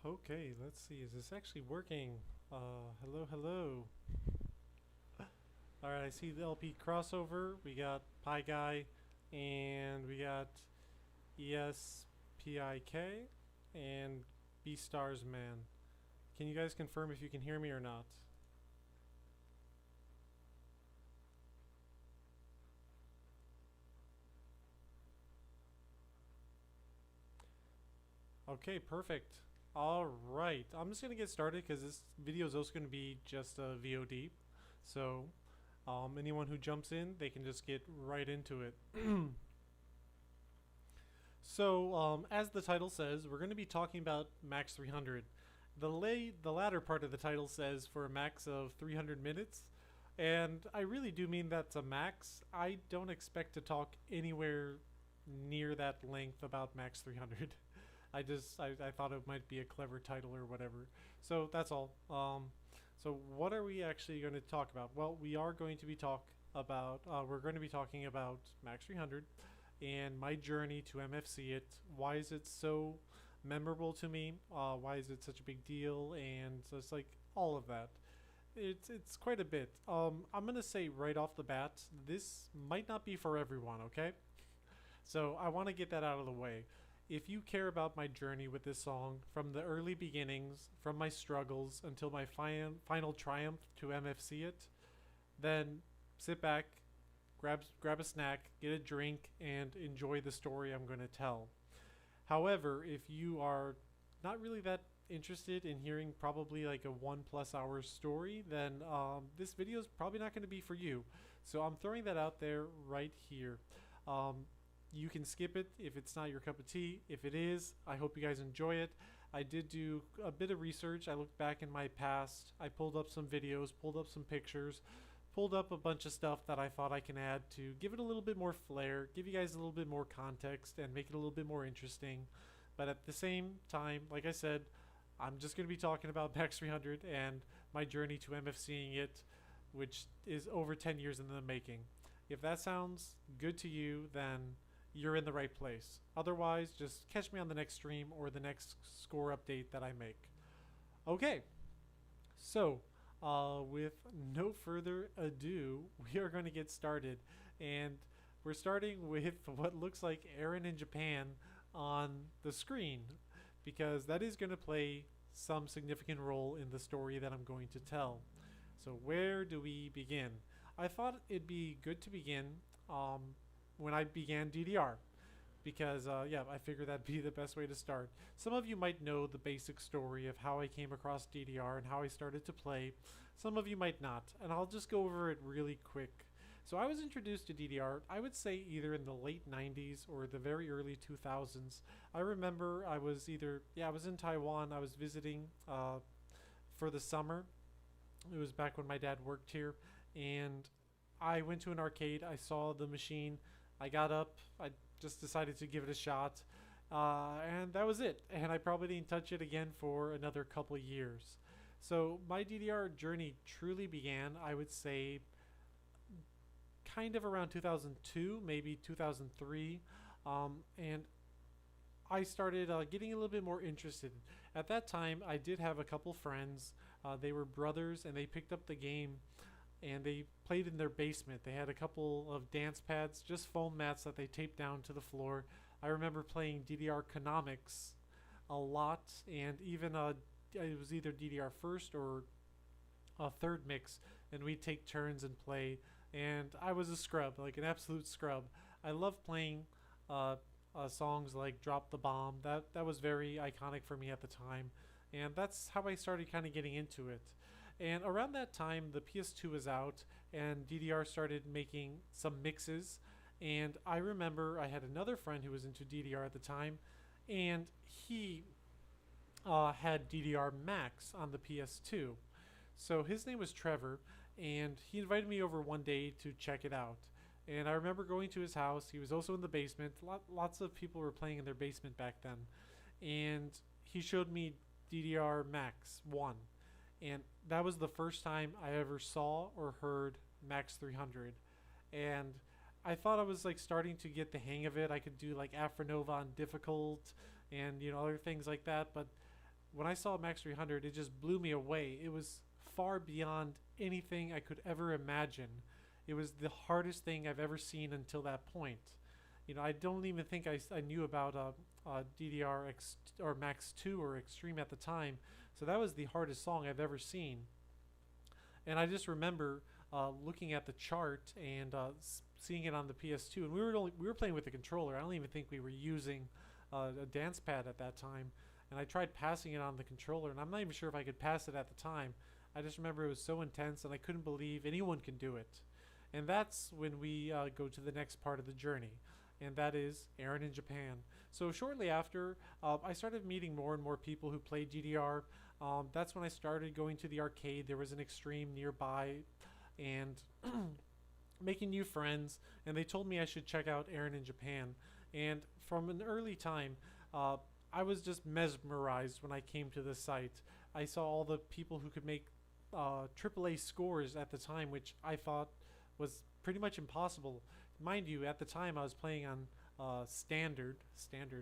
Okay, let's see. Is this actually working? Hello, hello. All right, I see the LP crossover. We got Pi Guy, and we got ESPIK, and B Stars Man. Can you guys confirm if you can hear me or not? Okay, perfect. All right, I'm just gonna get started because this video is also gonna be just a VOD. So, anyone who jumps in, they can just get right into it. So, as the title says, we're going to be talking about Max 300. The latter part of the title says for a max of 300 minutes, and I really do mean that's a max. I don't expect to talk anywhere near that length about Max 300. I thought it might be a clever title or whatever. So that's all. So what are we actually going to talk about? Well, we are going to be we're going to be talking about Max 300 and my journey to MFC it. Why is it so memorable to me? Why is it such a big deal? And so it's like all of that. It's quite a bit. I'm gonna say right off the bat, this might not be for everyone. Okay, so I want to get that out of the way. If you care about my journey with this song, from the early beginnings, from my struggles until my final triumph to MFC it, then sit back, grab a snack, get a drink, and enjoy the story I'm going to tell. However, if you are not really that interested in hearing probably like a 1+ hour story, then this video is probably not going to be for you. So I'm throwing that out there right here. Um, you can skip it if it's not your cup of tea. If it is, I hope you guys enjoy it. I did do a bit of research. I looked back in my past. I pulled up some videos, pulled up some pictures, pulled up a bunch of stuff that I thought I can add to give it a little bit more flair, give you guys a little bit more context, and make it a little bit more interesting. But at the same time, like I said, I'm just going to be talking about Max 300 and my journey to MFCing it, which is over 10 years in the making. If that sounds good to you, then you're in the right place. Otherwise, just catch me on the next stream or the next score update that I make. Okay, so with no further ado, we are going to get started. And we're starting with what looks like Aaron in Japan on the screen, because that is going to play some significant role in the story that I'm going to tell. So where do we begin? I thought it'd be good to begin when I began DDR, because yeah, I figured that'd be the best way to start. Some of you might know the basic story of how I came across DDR and how I started to play. Some of you might not, and I'll just go over it really quick. So I was introduced to DDR, I would say either in the late 90s or the very early 2000s. I remember I was I was in Taiwan. I was visiting for the summer. It was back when my dad worked here, and I went to an arcade. I saw the machine. I got up. I just decided to give it a shot, and that was it. And I probably didn't touch it again for another couple of years. So my DDR journey truly began, I would say, kind of around 2002, maybe 2003, and I started getting a little bit more interested. At that time, I did have a couple friends. They were brothers, and they picked up the game and they played in their basement. They had a couple of dance pads, just foam mats that they taped down to the floor. I remember playing DDR Economics a lot, and even it was either DDR first or a third mix, and we'd take turns and play. And I was a scrub, like an absolute scrub. I loved playing songs like "Drop the Bomb." That was very iconic for me at the time, and that's how I started kind of getting into it. And around that time, the PS2 was out, and DDR started making some mixes. And I remember I had another friend who was into DDR at the time, and he had DDR Max on the PS2. So his name was Trevor, and he invited me over one day to check it out. And I remember going to his house. He was also in the basement. Lots of people were playing in their basement back then. And he showed me DDR Max 1. And that was the first time I ever saw or heard Max 300. And I thought I was like starting to get the hang of it. I could do like Afronova on difficult and other things like that. But when I saw Max 300, it just blew me away. It was far beyond anything I could ever imagine. It was the hardest thing I've ever seen until that point. I don't even think I knew about DDR X or Max 2 or Extreme at the time. So that was the hardest song I've ever seen. And I just remember looking at the chart and seeing it on the PS2, and we were playing with the controller. I don't even think we were using a dance pad at that time. And I tried passing it on the controller, and I'm not even sure if I could pass it at the time. I just remember it was so intense, and I couldn't believe anyone can do it. And that's when we go to the next part of the journey, and that is Aaron in Japan. So shortly after, I started meeting more and more people who played DDR. That's when I started going to the arcade. There was an Extreme nearby, and making new friends, and they told me I should check out Aaron in Japan. And from an early time, I was just mesmerized when I came to the site. I saw all the people who could make AAA scores at the time, which I thought was pretty much impossible. Mind you, at the time I was playing on standard,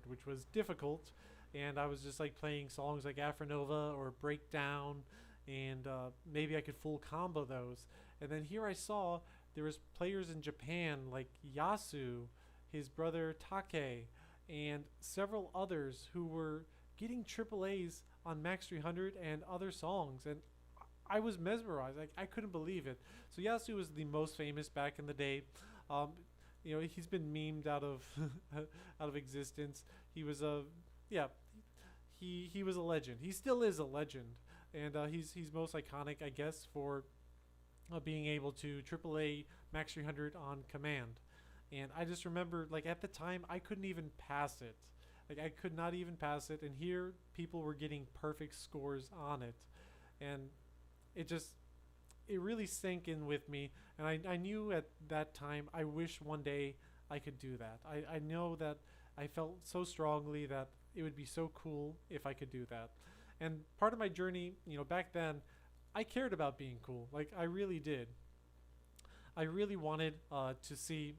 which was difficult, and I was just like playing songs like Afronova or Breakdown, and maybe I could full combo those. And then here I saw there was players in Japan like Yasu, his brother Take, and several others who were getting AAAs on Max 300 and other songs, and I was mesmerized. I couldn't believe it. So Yasu was the most famous back in the day. He's been memed out of out of existence. He was he was a legend. He still is a legend, and he's most iconic, I guess, for being able to AAA Max 300 on command. And I just remember, like, at the time, I couldn't even pass it. Like, I could not even pass it. And here, people were getting perfect scores on it. And it really sank in with me. And I knew at that time, I wish one day I could do that. I know that I felt so strongly that it would be so cool if I could do that. And part of my journey, back then, I cared about being cool. Like, I really did. I really wanted to see...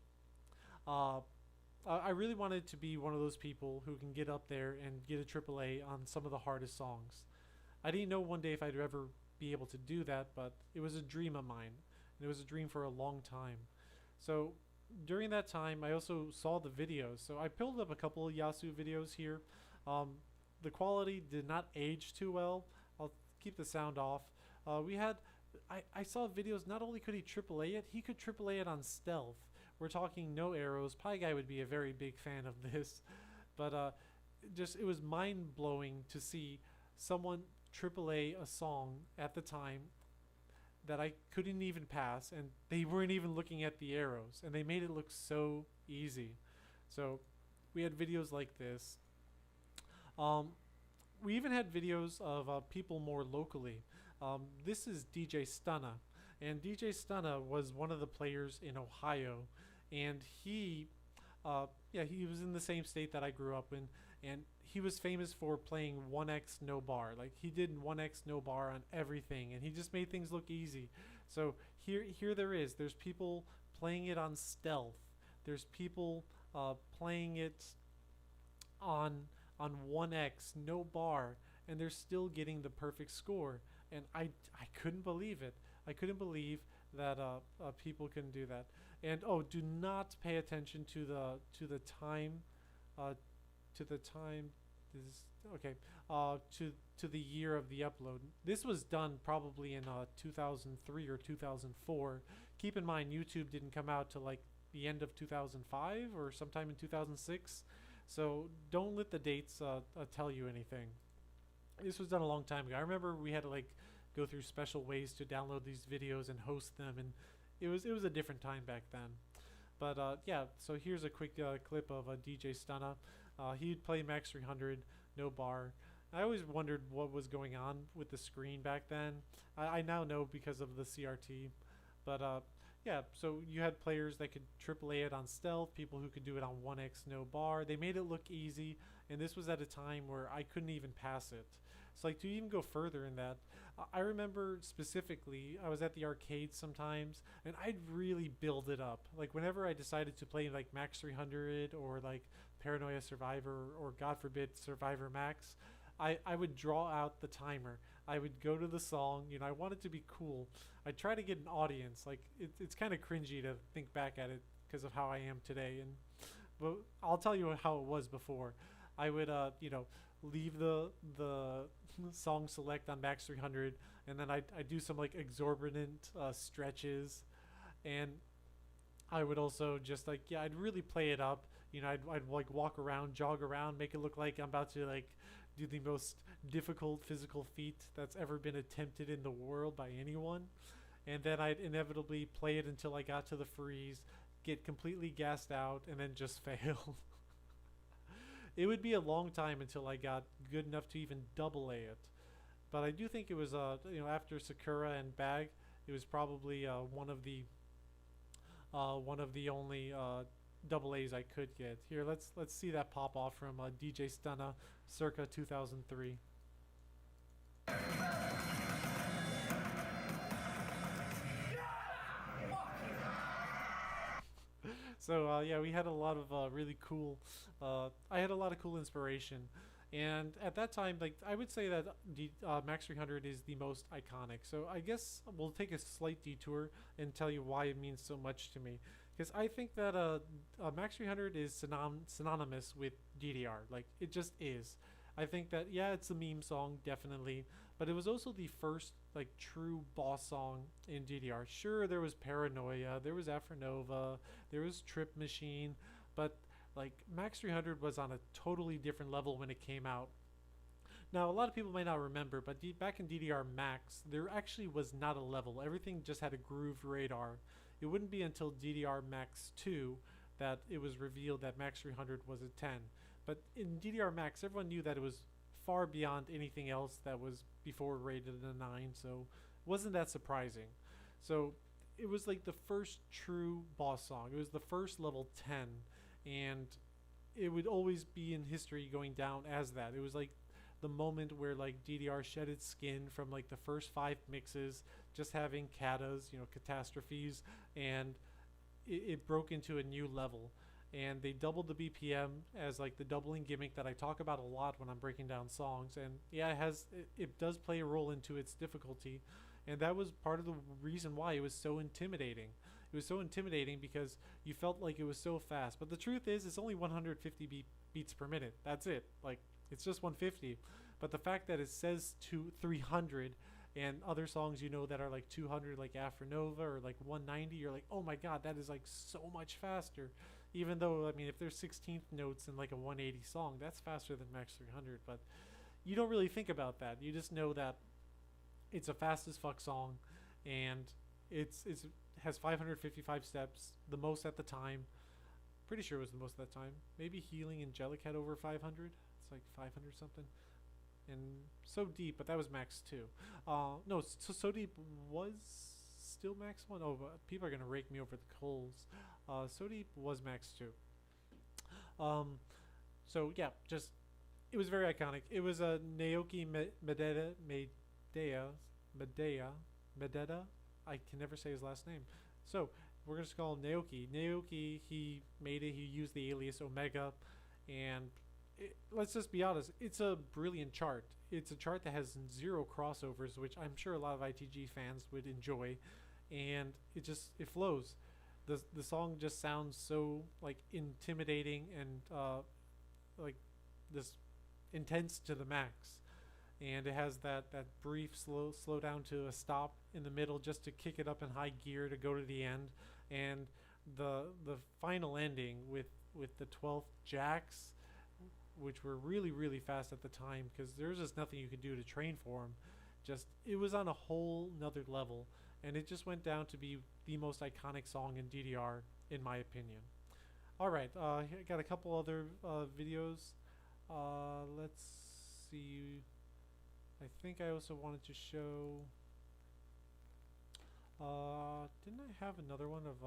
I really wanted to be one of those people who can get up there and get a AAA on some of the hardest songs. I didn't know one day if I'd ever be able to do that, but it was a dream of mine. And it was a dream for a long time. So during that time, I also saw the videos. So I pulled up a couple of Yasu videos here. The quality did not age too well. I'll keep the sound off. I saw videos, not only could he AAA it, he could AAA it on stealth. We're talking no arrows. Pie Guy would be a very big fan of this. But it was mind-blowing to see someone AAA a song at the time that I couldn't even pass, and they weren't even looking at the arrows, and they made it look so easy. So we had videos like this. We even had videos of people more locally. This is DJ Stunna, and DJ Stunna was one of the players in Ohio, and he was in the same state that I grew up in, and he was famous for playing 1x no bar. Like, he did 1x no bar on everything, and he just made things look easy. So here there's people playing it on stealth. There's people playing it on 1x no bar, and they're still getting the perfect score. And I couldn't believe it. I couldn't believe that people can do that. And do not pay attention to the time. To the year of the upload. This was done probably in 2003 or 2004. Keep in mind, YouTube didn't come out till like the end of 2005 or sometime in 2006. So don't let the dates tell you anything. This was done a long time ago. I remember we had to like go through special ways to download these videos and host them, and it was a different time back then. But so here's a quick clip of DJ Stunna. He'd play Max 300 no bar. I always wondered what was going on with the screen back then. I now know because of the CRT. But so you had players that could AAA it on stealth, people who could do it on 1x no bar. They made it look easy, and this was at a time where I couldn't even pass it. So like, to even go further in that, I remember specifically I was at the arcade sometimes, and I'd really build it up. Like, whenever I decided to play like Max 300 or like Paranoia Survivor or God forbid Survivor Max, I would draw out the timer. I would go to the song. I want it to be cool. I try to get an audience. Like it's kind of cringy to think back at it because of how I am today. But I'll tell you how it was before. I would leave the song select on Max 300, and then I do some like exorbitant stretches, and I would also just like I'd really play it up. I'd like walk around, jog around, make it look like I'm about to like do the most difficult physical feat that's ever been attempted in the world by anyone. And then I'd inevitably play it until I got to the freeze, get completely gassed out, and then just fail. It would be a long time until I got good enough to even double A it. But I do think it was after Sakura and Bag, it was probably one of the only double A's I could get. Here, let's see that pop off from DJ Stunna circa 2003. So yeah, we had a lot of really cool. I had a lot of cool inspiration, and at that time, like I would say that Max 300 is the most iconic. So I guess we'll take a slight detour and tell you why it means so much to me. Because I think that Max 300 is synonymous with DDR. Like it just is. I think that yeah, it's a meme song definitely, but it was also the first like true boss song in DDR. Sure, there was Paranoia, there was Afronova, there was Trip Machine, but like Max 300 was on a totally different level when it came out. Now, a lot of people may not remember, but back in DDR Max, there actually was not a level. Everything just had a groove radar. It wouldn't be until DDR Max 2 that it was revealed that Max 300 was a 10. But in DDR Max, everyone knew that it was far beyond anything else that was before rated a 9, so it wasn't that surprising. So it was like the first true boss song. It was the first level 10, and it would always be in history going down as that. It was like the moment where like DDR shed its skin from like the first 5 mixes, just having katas, catastrophes, and it broke into a new level. And they doubled the BPM as like the doubling gimmick that I talk about a lot when I'm breaking down songs. And yeah, it does play a role into its difficulty, and that was part of the reason why it was so intimidating. It was so intimidating because you felt like it was so fast, but the truth is it's only 150 beats per minute. That's it. Like it's just 150. But the fact that it says 300, and other songs that are like 200, like Afronova, or like 190, you're like, oh my god, that is like so much faster. Even though, I mean, if there's 16th notes in like a 180 song, that's faster than Max 300. But you don't really think about that. You just know that it's a fast as fuck song, and it has 555 steps, the most at the time. Pretty sure it was the most at that time. Maybe Healing Angelic had over 500. It's like 500 something. And So Deep, but that was Max 2. No, so Deep was still Max 1. Oh, but people are going to rake me over the coals. So Deep was Max 2. So yeah, just it was very iconic. It was a Naoki Mededa. I can never say his last name. So we're just call him Naoki. Naoki, he made it. He used the alias Omega, and let's just be honest. It's a brilliant chart. It's a chart that has 0 crossovers, which I'm sure a lot of ITG fans would enjoy, and it flows. The song just sounds so like intimidating and like this intense to the max, and it has that brief slow down to a stop in the middle just to kick it up in high gear to go to the end, and the final ending with the 12th jacks, which were really fast at the time because there was just nothing you could do to train for them. Just it was on a whole nother level, and it just went down to be the most iconic song in DDR in my opinion. Alright, I got a couple other videos. Let's see. I think I also wanted to show didn't I have another one of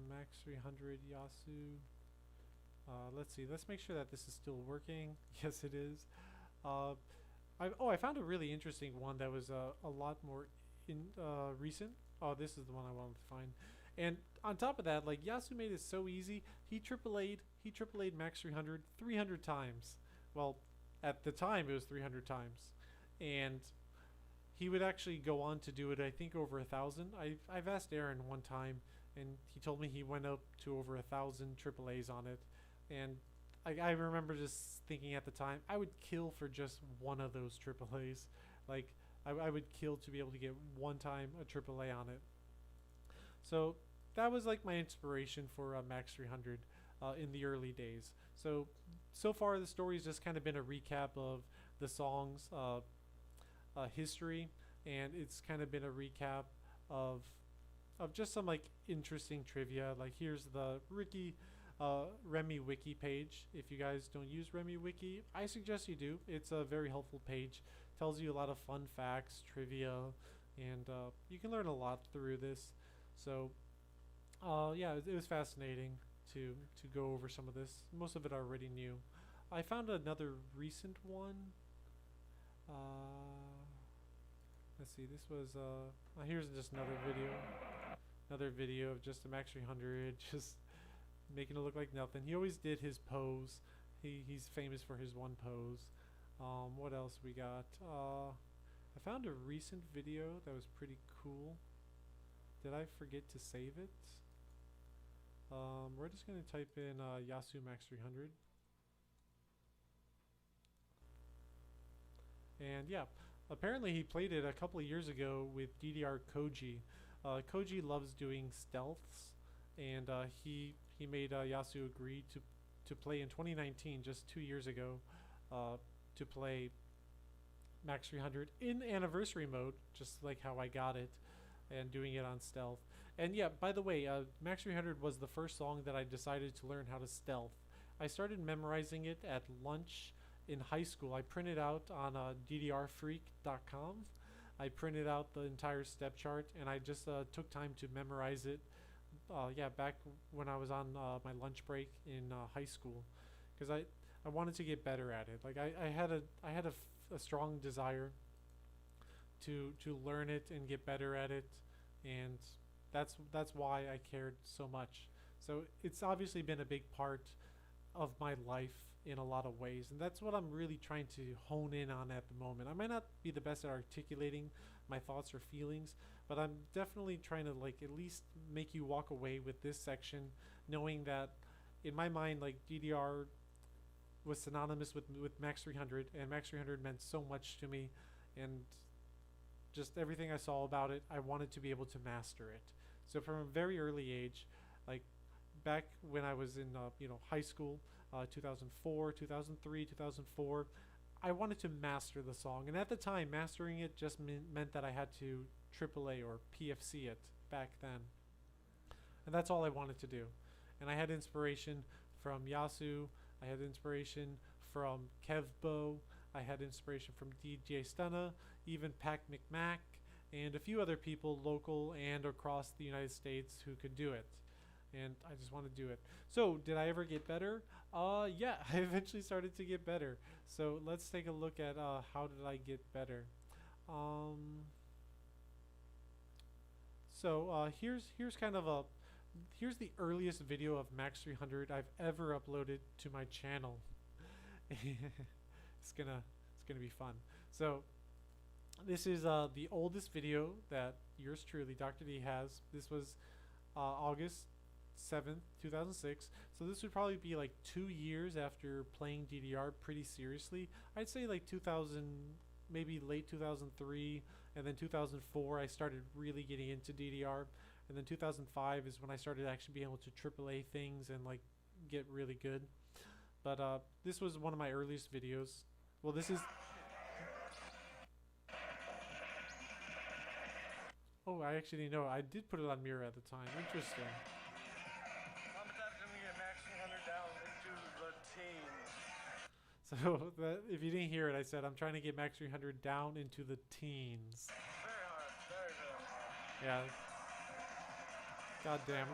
Max 300 Yasu? Let's see. Let's make sure that this is still working. Yes, it is. I found a really interesting one that was a lot more recent. Oh, this is the one I wanted to find. And on top of that, like Yasu made it so easy. He triple A'd Max 300 300 times. Well, At the time, it was 300 times, and he would actually go on to do it. I think over 1,000. I've asked Aaron one time, and he told me he went up to over 1,000 AAAs on it, and I remember just thinking at the time, I would kill for just one of those AAAs. Like, I would kill to be able to get one time a AAA on it. So that was like my inspiration for Max 300 in the early days. So far the story's just kind of been a recap of the song's history, and it's kind of been a recap of just some like interesting trivia. Like, here's the Remy Wiki page. If you guys don't use Remy Wiki, I suggest you do. It's a very helpful page. Tells you a lot of fun facts, trivia, and you can learn a lot through this. So yeah, it was fascinating to go over some of this. Most of it I already knew. I found another recent one. Let's see, this was here's just another video of just a Max 300 just making it look like nothing. He always did his pose. He's famous for his one pose. What else we got? I found a recent video that was pretty cool. Did I forget to save it? We're just gonna type in Yasu Max 300. And yeah, apparently he played it a couple of years ago with DDR Koji. Koji loves doing stealths, and he made Yasu agree to play in 2019, just 2 years ago, to play Max 300 in anniversary mode, just like how I got it, and doing it on stealth. And yeah, by the way, Max 300 was the first song that I decided to learn how to stealth. I started memorizing it at lunch in high school. I printed out on DDRfreak.com. I printed out the entire step chart, and I just took time to memorize it. Yeah, back when I was on my lunch break in high school, because I wanted to get better at it. Like, I had a strong desire to learn it and get better at it, and that's why I cared so much. So it's obviously been a big part of my life in a lot of ways, and that's what I'm really trying to hone in on at the moment. I might not be the best at articulating my thoughts or feelings, but I'm definitely trying to, like, at least make you walk away with this section knowing that in my mind, like, DDR was synonymous with Max 300, and Max 300 meant so much to me, and just everything I saw about it, I wanted to be able to master it. So from a very early age, like back when I was in high school, 2004, 2003, 2004, I wanted to master the song, and at the time, mastering it just meant that I had to AAA or PFC it back then, and that's all I wanted to do. And I had inspiration from Yasu, I had inspiration from Kevbo, I had inspiration from DJ Stunna, even Pac McMac, and a few other people local and across the United States who could do it. And I just want to do it. So did I ever get better? Yeah, I eventually started to get better. So let's take a look at how did I get better. Here's kind of here's the earliest video of Max 300 I've ever uploaded to my channel. it's gonna be fun. So this is the oldest video that yours truly, Dr. D, has. This was August 7th, 2006. So this would probably be like 2 years after playing DDR pretty seriously. I'd say like 2000, maybe late 2003, and then 2004 I started really getting into DDR, and then 2005 is when I started actually being able to AAA things and like get really good. But this was one of my earliest videos. Well, this is... Oh, I actually didn't know. I did put it on mirror at the time. Interesting. So that, if you didn't hear it, I said I'm trying to get Max 300 down into the teens. Very hard, very Yeah. God damn.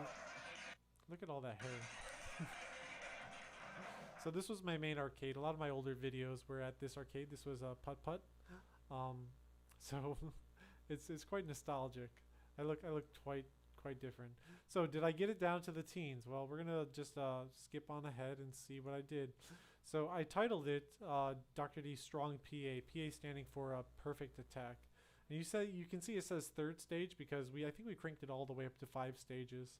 Look at all that hair. So this was my main arcade. A lot of my older videos were at this arcade. This was a Putt Putt. So it's quite nostalgic. I look quite different. So did I get it down to the teens? Well, we're gonna just skip on ahead and see what I did. So I titled it Dr. D Strong PA, PA standing for a perfect attack. And you can see it says third stage because I think we cranked it all the way up to 5 stages.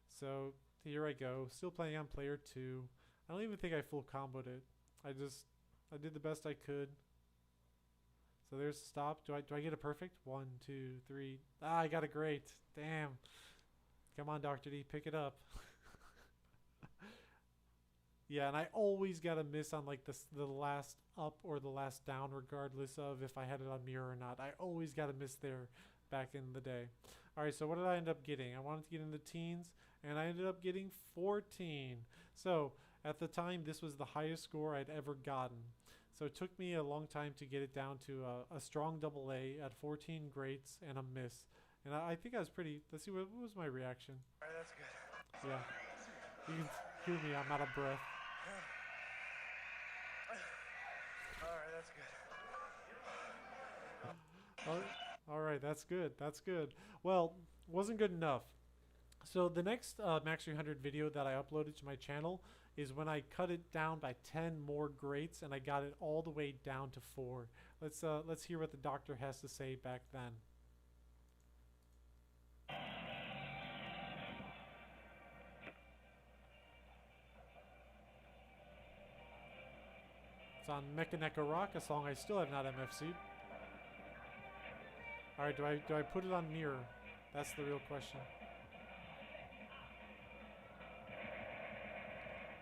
So here I go, still playing on player 2. I don't even think I full comboed it. I did the best I could. So there's the stop. Do I get a perfect? 1, 2, 3. Ah, I got a great. Damn. Come on, Dr. D, pick it up. Yeah, and I always got to miss on like the last up or the last down, regardless of if I had it on mirror or not. I always got to miss there back in the day. All right, so what did I end up getting? I wanted to get in the teens, and I ended up getting 14. So at the time, this was the highest score I'd ever gotten. So it took me a long time to get it down to a strong double A at 14 greats and a miss. And I think I was pretty, let's see, what was my reaction? Alright, that's good. Yeah. You can hear me, I'm out of breath. Alright, that's good. Alright, that's good. That's good. Well, wasn't good enough. So the next Max 300 video that I uploaded to my channel is when I cut it down by 10 more greats and I got it all the way down to 4. Let's hear what the doctor has to say back then. It's on Mechaneca Rock, a song I still have not MFC'd. Alright, do I put it on mirror? That's the real question.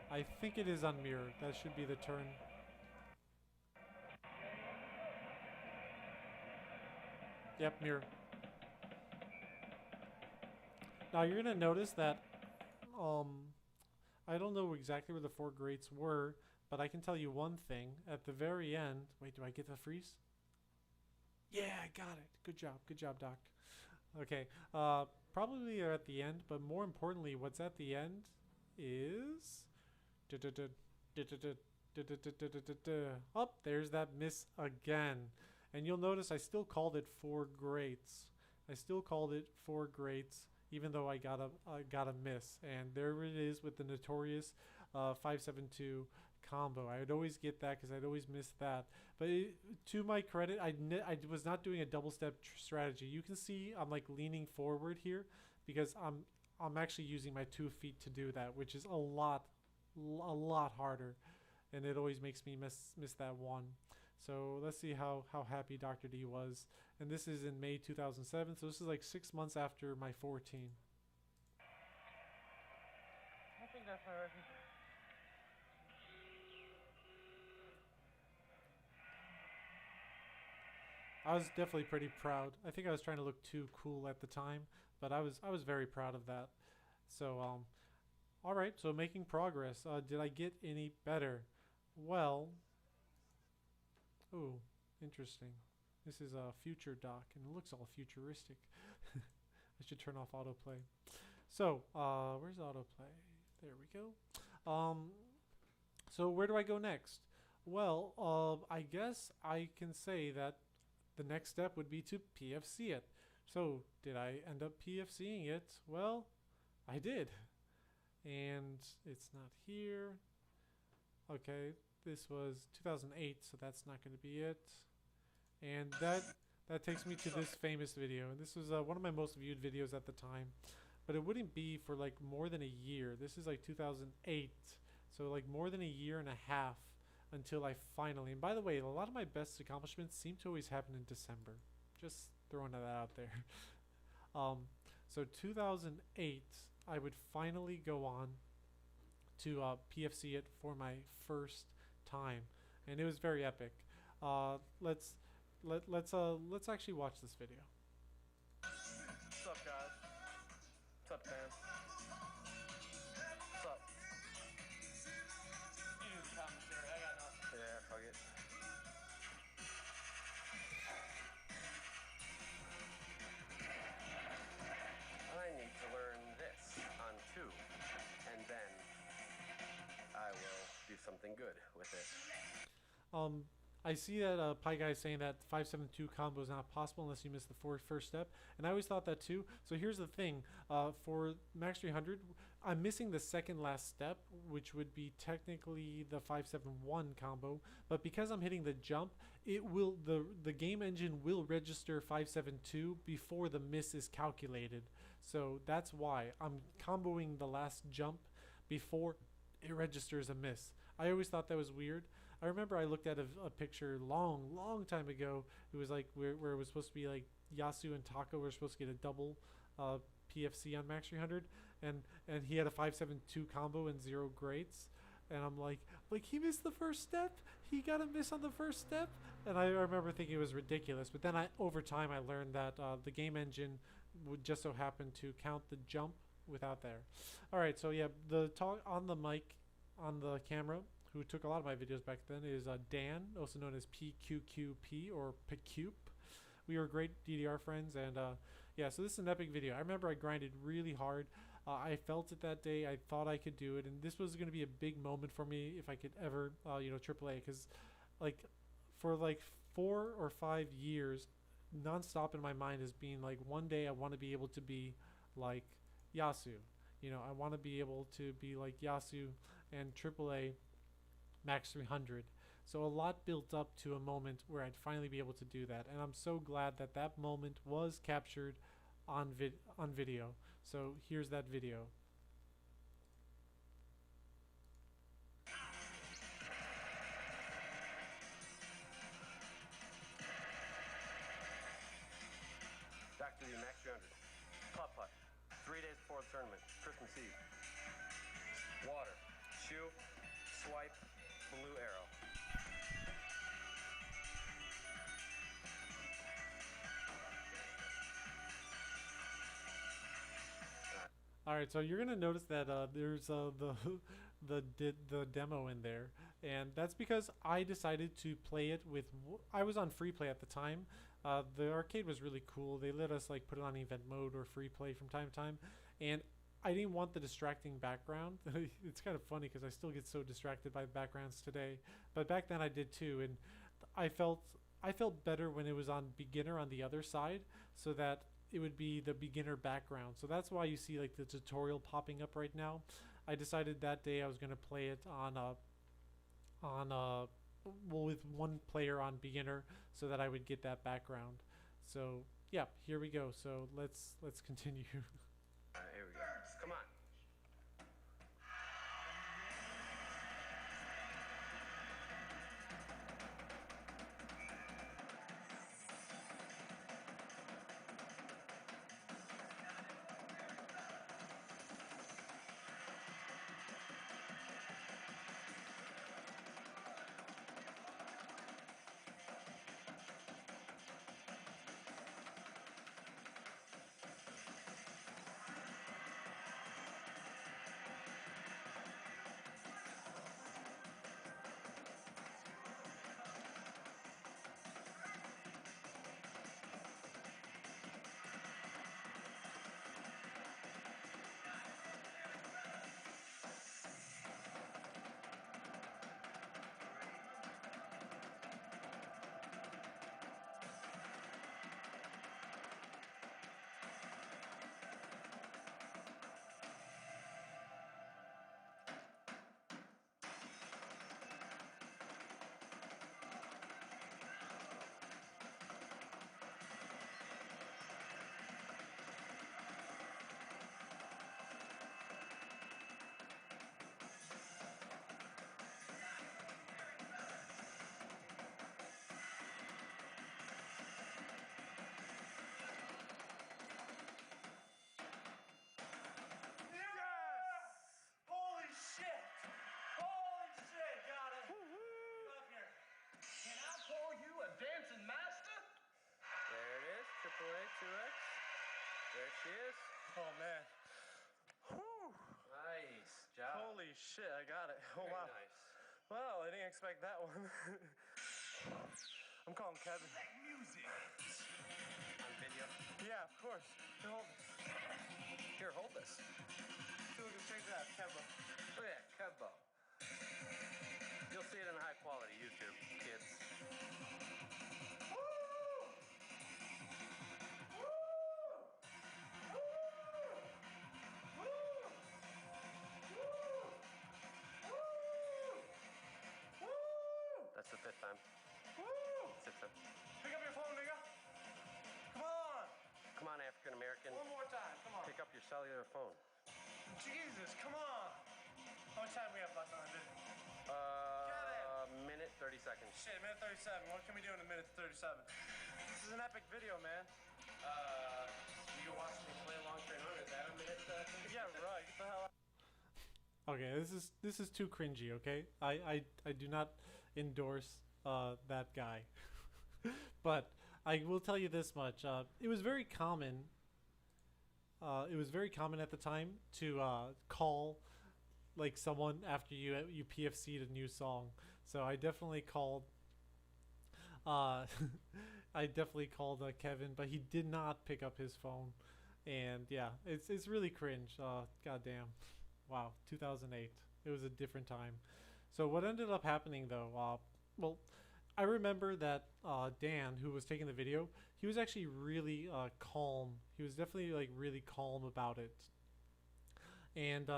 I think it is on mirror. That should be the turn. Yep, mirror. Now you're gonna notice that I don't know exactly where the 4 greats were, but I can tell you one thing. At the very end, wait, do I get the freeze? Yeah, I got it. Good job, Doc. Okay, probably at the end, but more importantly, what's at the end is oh, there's that miss again. And you'll notice I still called it 4 greats. I still called it 4 greats, even though I got a miss. And there it is with the notorious 572 combo. I would always get that because I'd always miss that. But to my credit, I was not doing a double step strategy. You can see I'm like leaning forward here because I'm actually using my 2 feet to do that, which is a lot harder, and it always makes me miss that one. So let's see how happy Dr. D was. And this is in May 2007, so this is like 6 months after my 14. I think that's my record. I was definitely pretty proud. I think I was trying to look too cool at the time, but I was very proud of that. So all right, so making progress. Did I get any better? Well, ooh, interesting. This is a future doc, and it looks all futuristic. I should turn off autoplay. So, where's autoplay? There we go. So where do I go next? Well, I guess I can say that the next step would be to PFC it. So, did I end up PFCing it? Well, I did. And it's not here. Okay, this was 2008, so that's not going to be it. And that takes me to this famous video. And this was one of my most viewed videos at the time. But it wouldn't be for like more than a year. This is like 2008. So like more than a year and a half until I finally, and by the way, a lot of my best accomplishments seem to always happen in December. Just throwing that out there. So 2008, I would finally go on to PFC it for my first time, and it was very epic. Let's actually watch this video. What's up, guys? What's up, fam? What's up? You do the commentary. I got nothing. Yeah, fuck it. I need to learn this on 2, and then I will do something good with it. I see that Pie Guy is saying that 572 combo is not possible unless you miss the first step, and I always thought that too. So here's the thing: for Max 300, I'm missing the second last step, which would be technically the 571 combo. But because I'm hitting the jump, it will the game engine will register 572 before the miss is calculated. So that's why I'm comboing the last jump before it registers a miss. I always thought that was weird. I remember I looked at a picture long time ago. It was like where it was supposed to be like Yasu and Taka were supposed to get a double PFC on Max 300, and he had a 572 combo and 0 greats, and I'm like he missed the first step. He got a miss on the first step, and I remember thinking it was ridiculous. But then over time I learned that the game engine would just so happen to count the jump without there. All right, so yeah, the talk on the mic, on the camera, who took a lot of my videos back then, is Dan, also known as PQQP or PQP. We were great DDR friends, and yeah, so this is an epic video. I remember I grinded really hard. I felt it that day. I thought I could do it, and this was going to be a big moment for me if I could ever, AAA, because like for like 4 or 5 years, nonstop in my mind has been like, one day I want to be able to be like Yasu. I want to be able to be like Yasu and AAA Max 300. So a lot built up to a moment where I'd finally be able to do that, and I'm so glad that that moment was captured on video. So here's that video. Back to the Max 300. Putt-putt. 3 days before the tournament. Christmas Eve. Water. Shoe. Swipe. Blue arrow. All right, so you're gonna notice that there's the demo in there, and that's because I decided to play it with. I was on free play at the time. The arcade was really cool. They let us like put it on event mode or free play from time to time, and I didn't want the distracting background. It's kind of funny because I still get so distracted by backgrounds today, but back then I did too, and I felt better when it was on beginner on the other side, so that it would be the beginner background. So that's why you see like the tutorial popping up right now. I decided that day I was going to play it with one player on beginner, so that I would get that background. So yeah, here we go. So let's continue. Here we go. Come on. AAA 2X. There she is. Oh man. Whew. Nice job. Holy shit, I got it. Oh Very wow. nice. Wow, I didn't expect that one. I'm calling Kevin. Music. On video. Yeah, of course. Here, hold this. Look, check that, Kevin. Look at that, Kevbo. You'll see it in high quality YouTube, kids. the fifth time. Woo! Sixth time. Pick up your phone, nigga. Come on. Come on, African American. One more time. Come on. Pick up your cellular phone. Jesus, come on. How much time we have left on the video? Minute 30 seconds. Shit, minute 37. What can we do in a minute 37? This is an epic video, man. You watch me play Long Train Hunter. Is that a minute? Yeah, right. Get the hell out. Okay, this is too cringy. Okay, I do not endorse that guy, but I will tell you this much: it was very common. It was very common at the time to call like someone after you PFC'd a new song. So I definitely called. I definitely called Kevin, but he did not pick up his phone, and yeah, it's really cringe. Goddamn. Wow, 2008. It was a different time. So what ended up happening though, well, I remember that Dan, who was taking the video, he was actually really calm. He was definitely like really calm about it. And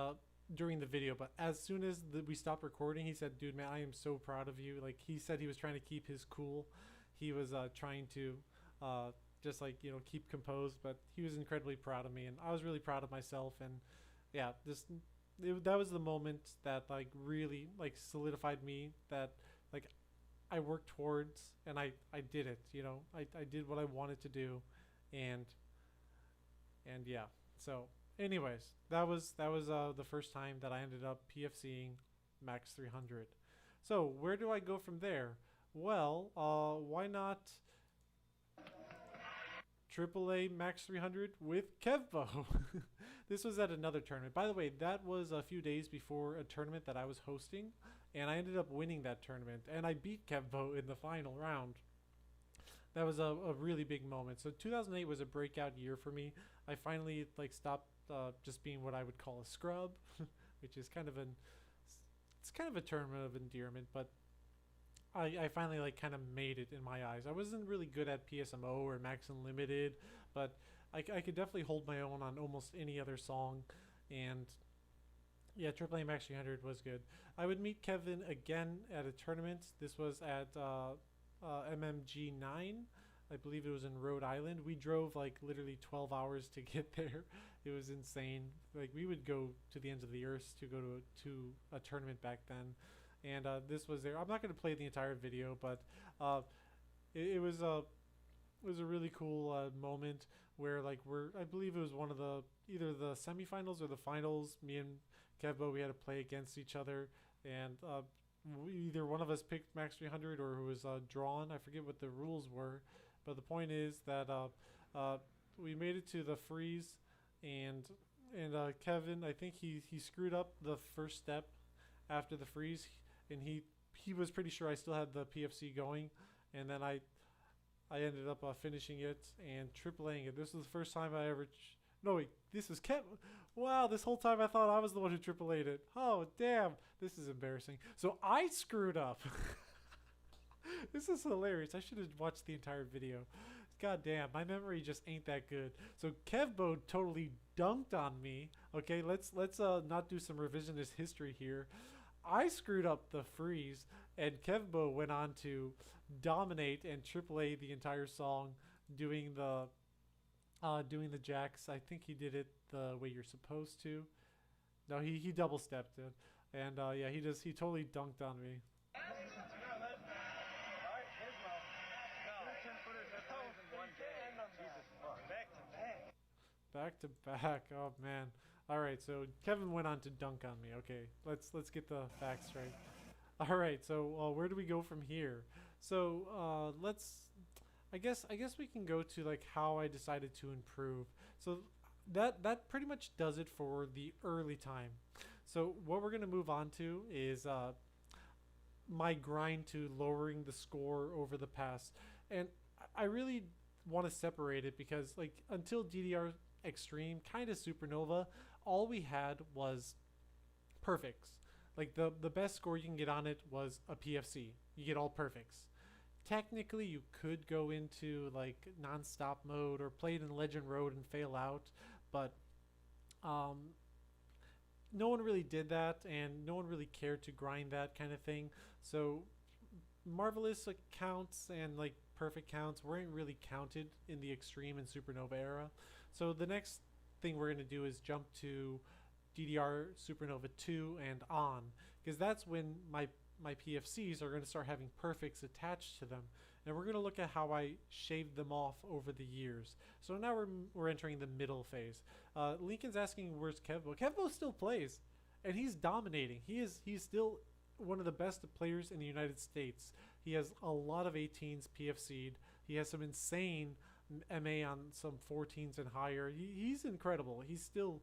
during the video, but as soon as we stopped recording, he said, "Dude, man, I am so proud of you." Like he said, he was trying to keep his cool. He was trying to just like keep composed, but he was incredibly proud of me, and I was really proud of myself. And yeah, that was the moment that like really like solidified me that like I worked towards, and I did it. I did what I wanted to do, and yeah. So anyways, that was the first time that I ended up PFCing Max 300. So where do I go from there? Well, why not AAA Max 300 with Kevbo? This was at another tournament. By the way, that was a few days before a tournament that I was hosting, and I ended up winning that tournament, and I beat Kevbo in the final round. That was a really big moment. So 2008 was a breakout year for me. I finally like stopped just being what I would call a scrub, which is kind of a term of endearment, but I finally like kind of made it in my eyes. I wasn't really good at PSMO or Max Unlimited, but I could definitely hold my own on almost any other song, and yeah, AAA Max 300 was good. I would meet Kevin again at a tournament. This was at MMG 9. I believe it was in Rhode Island. We drove like literally 12 hours to get there. It was insane. Like we would go to the ends of the earth to go to a tournament back then, and this was there. I'm not going to play the entire video, but it was a really cool moment where like I believe it was one of the either the semifinals or the finals. Me and Kevbo, we had to play against each other, and either one of us picked Max 300 or who was drawn. I forget what the rules were, but the point is that we made it to the freeze, and Kevin, I think he screwed up the first step after the freeze, and he was pretty sure I still had the PFC going, and then I ended up finishing it and AAAing it. This was the first time I ever... No, wait, this was Kevin. Wow, this whole time I thought I was the one who AAA'd it. Oh, damn. This is embarrassing. So I screwed up. This is hilarious. I should have watched the entire video. God damn, my memory just ain't that good. So Kevbo totally dunked on me. Okay, let's not do some revisionist history here. I screwed up the freeze, and Kevbo went on to dominate and AAA the entire song, doing the jacks. I think he did it the way you're supposed to. No, he double stepped it, and yeah, he totally dunked on me. Back to back. Oh man. All right, so Kevin went on to dunk on me. Okay, let's get the facts straight. All right, so where do we go from here? So I guess we can go to like how I decided to improve. So that pretty much does it for the early time. So what we're gonna move on to is my grind to lowering the score over the past, and I really want to separate it because like until DDR Extreme, kind of Supernova, all we had was perfects. Like the best score you can get on it was a PFC. You get all perfects. Technically, you could go into like non-stop mode or play it in Legend Road and fail out, but no one really did that, and no one really cared to grind that kind of thing. So marvelous counts and like perfect counts weren't really counted in the extreme and supernova era. So the next thing we're going to do is jump to DDR Supernova 2 and on, because that's when my PFCs are going to start having perfects attached to them, and we're going to look at how I shaved them off over the years. So now we're entering the middle phase. Lincoln's asking where's Kevbo. Kevbo still plays, and he's dominating. He's still one of the best players in the United States. He has a lot of 18s PFC'd. He has some insane MA on some 14s and higher. He's incredible. He still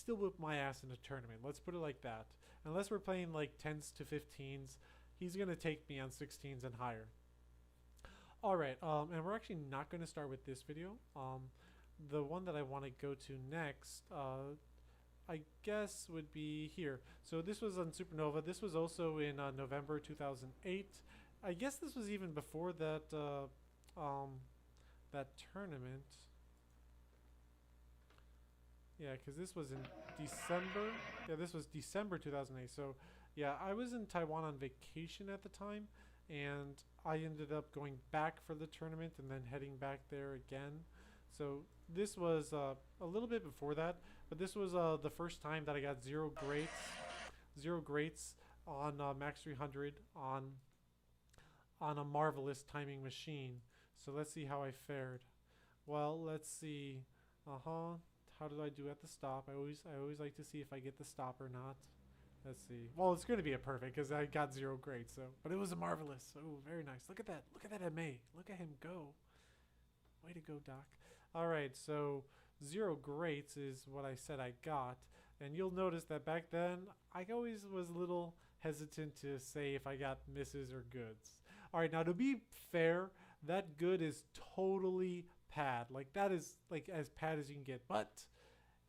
whipped my ass in a tournament. Let's put it like that. Unless we're playing like 10s to 15s, he's gonna take me on 16s and higher. All right, and we're actually not gonna start with this video. The one that I want to go to next, I guess, would be here. So this was on Supernova. This was also in November 2008. I guess this was even before that that tournament. Yeah, because this was in December. Yeah, this was December 2008. So, yeah, I was in Taiwan on vacation at the time, and I ended up going back for the tournament and then heading back there again. So this was a little bit before that, but this was the first time that I got zero greats on Max 300 on a marvelous timing machine. So let's see how I fared. Well, let's see. How did I do at the stop? I always like to see if I get the stop or not. Let's see. Well, it's going to be a perfect because I got zero grades. So, but it was a marvelous. Oh, very nice. Look at that. Look at that MA. Look at him go. Way to go, Doc. All right. So 0 greats is what I said I got. And you'll notice that back then I always was a little hesitant to say if I got misses or goods. All right. Now to be fair, that good is totally pad. Like that is like as pad as you can get, but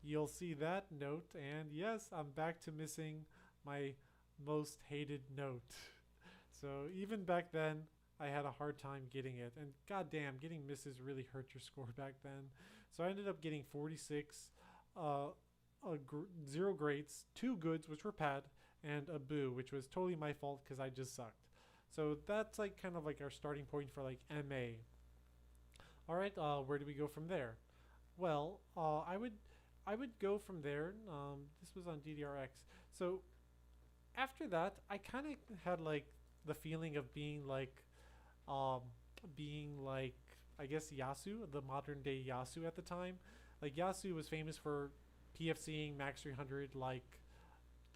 you'll see that note, and yes, I'm back to missing my most hated note. So even back then I had a hard time getting it, and goddamn, getting misses really hurt your score back then. So I ended up getting 46, 0 greats, 2 goods which were pad, and a boo, which was totally my fault because I just sucked. So that's like kind of like our starting point for like MA. All right, where do we go from there? Well, I would go from there. This was on DDRX. So after that, I kind of had like the feeling of being like I guess Yasu, the modern day Yasu at the time. Like Yasu was famous for PFCing Max 300 like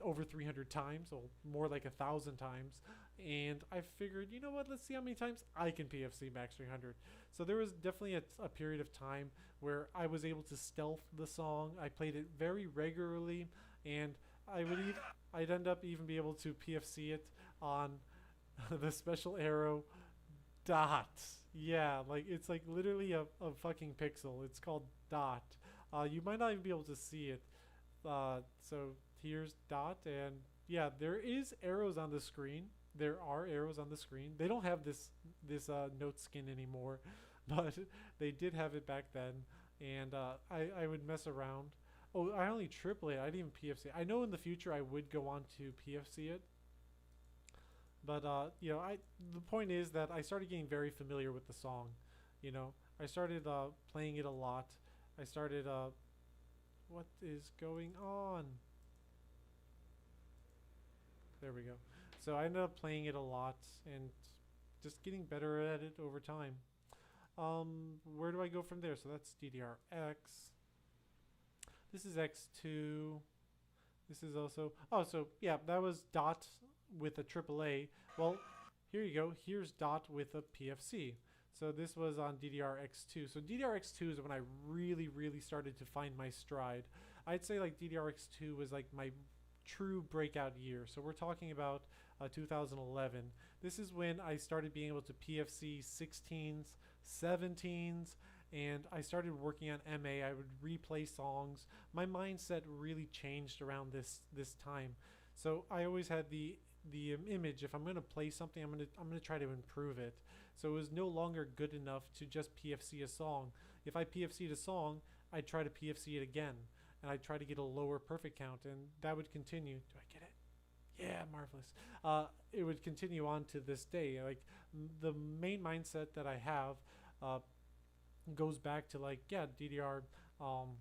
over 300 times, or more like 1,000 times. And I figured, you know what, let's see how many times I can PFC Max 300. So there was definitely a period of time where I was able to stealth the song. I played it very regularly, and I'd end up even be able to PFC it on the special arrow dot. Yeah, like it's like literally a fucking pixel. It's called dot. You might not even be able to see it. So here's dot, and yeah, there is arrows on the screen. There are arrows on the screen. They don't have this note skin anymore, but they did have it back then. And I would mess around. Oh, I only triple it. I didn't even PFC. I know in the future I would go on to PFC it, but you know, the point is that I started getting very familiar with the song. You know, I started playing it a lot. I started what is going on? There we go. So I ended up playing it a lot and just getting better at it over time. Where do I go from there? So that's DDRX. This is X2. This is also... Oh, so yeah, that was dot with a AAA. Well, here you go. Here's dot with a PFC. So this was on DDRX2. So DDRX2 is when I really, really started to find my stride. I'd say like DDRX2 was like my true breakout year. So we're talking about 2011. This is when I started being able to PFC 16s, 17s, and I started working on MA. I would replay songs. My mindset really changed around this time. So I always had the image, if I'm going to play something, I'm going to try to improve it. So it was no longer good enough to just PFC a song. If I PFC'd a song, I'd try to PFC it again, and I'd try to get a lower perfect count, and that would continue. Do I get it? Yeah, marvelous. It would continue on to this day. Like the main mindset that I have uh, goes back to like yeah DDR um,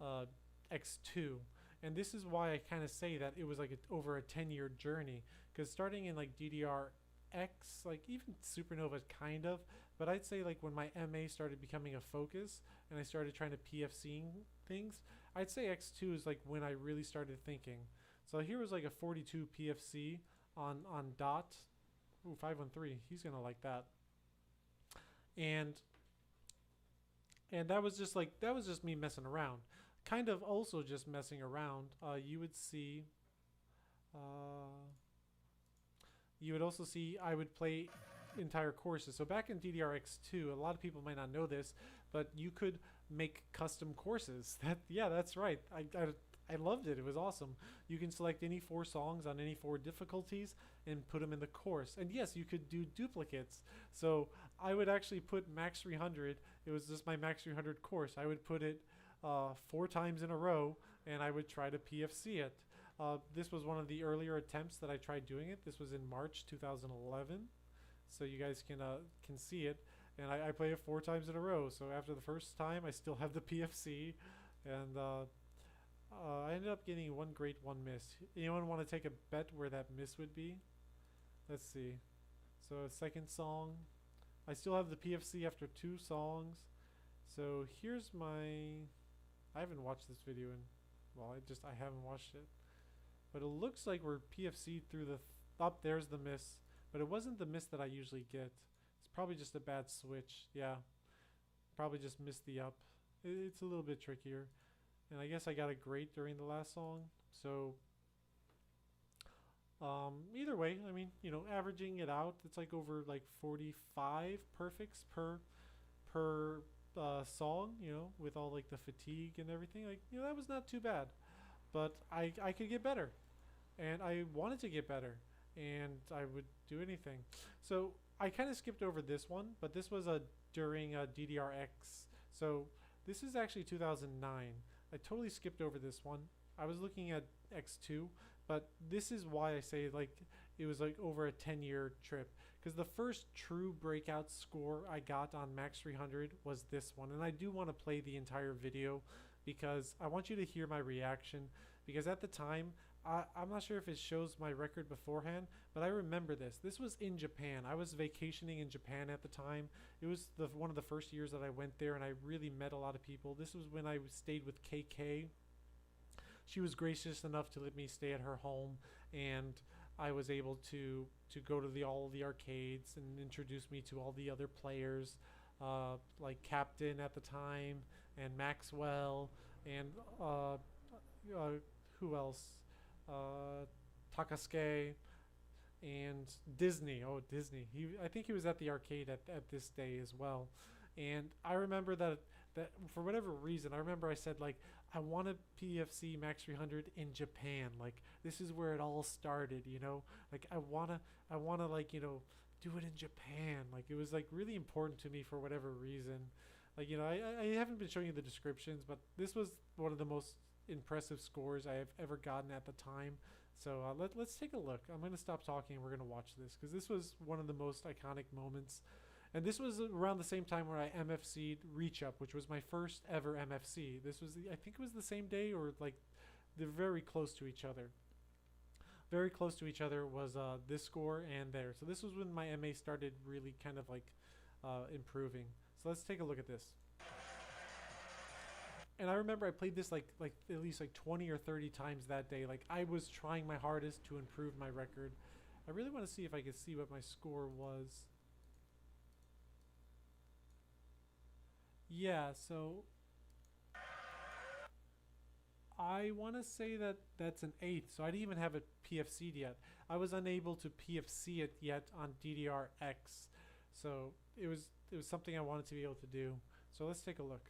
uh, X2, and this is why I kind of say that it was like over a 10-year journey. Because starting in like DDR X, like even Supernova kind of, but I'd say like when my MA started becoming a focus and I started trying to PFCing things, I'd say X2 is like when I really started thinking. So here was like a 42 PFC on dot. Ooh, 513. He's gonna like that. And that was just like that was just me messing around. Kind of also just messing around. You would see. Uh, you would also see I would play entire courses. So back in DDRX2, a lot of people might not know this, but you could make custom courses. That's right. I loved it. It was awesome. You can select any 4 songs on any 4 difficulties and put them in the course. And yes, you could do duplicates. So I would actually put Max 300. It was just my Max 300 course. I would put it 4 times in a row, and I would try to PFC it. This was one of the earlier attempts that I tried doing it. This was in March 2011, so you guys can see it. And I play it 4 times in a row. So after the first time, I still have the PFC, and I ended up getting 1 great, 1 miss. Anyone want to take a bet where that miss would be? Let's see. So second song, I still have the PFC after 2 songs. So here's my. I haven't watched this video in. Well, I haven't watched it. But it looks like we're PFC'd through the up. There's the miss, but it wasn't the miss that I usually get. It's probably just a bad switch. Yeah, probably just missed the up. It's a little bit trickier, and I guess I got a great during the last song. So either way, I mean, averaging it out, it's like over like 45 perfects per song. With all like the fatigue and everything. Like that was not too bad, but I could get better. And I wanted to get better, and I would do anything. So I kind of skipped over this one, but this was during DDRX. So this is actually 2009. I totally skipped over this one. I was looking at X2, but this is why I say like it was like over a 10-year trip. Because the first true breakout score I got on Max 300 was this one. And I do want to play the entire video because I want you to hear my reaction. Because at the time, I'm not sure if it shows my record beforehand, but I remember this. This was in Japan. I was vacationing in Japan at the time. It was one of the first years that I went there, and I really met a lot of people. This was when I stayed with KK. She was gracious enough to let me stay at her home, and I was able to go to all the arcades and introduce me to all the other players, like Captain at the time, and Maxwell, and who else? Takasuke and Disney. Oh, Disney. I think he was at the arcade at this day as well. And I remember that for whatever reason, I remember I said like I want to PFC Max 300 in Japan. Like this is where it all started, Like I wanna like do it in Japan. Like it was like really important to me for whatever reason. Like I haven't been showing you the descriptions, but this was one of the most impressive scores I have ever gotten at the time. So let's take a look. I'm going to stop talking and we're going to watch this because this was one of the most iconic moments. And this was around the same time where I MFC'd Reach Up, which was my first ever MFC. This was I think it was the same day, or like they're very close to each other. Very close to each other was this score and there. So this was when my MA started really kind of like improving. So let's take a look at this. And I remember I played this like at least like 20 or 30 times that day. Like I was trying my hardest to improve my record. I really want to see if I could see what my score was. Yeah, so I want to say that that's an 8. So I didn't even have it PFC'd yet. I was unable to PFC it yet on DDRX. So it was something I wanted to be able to do. So let's take a look.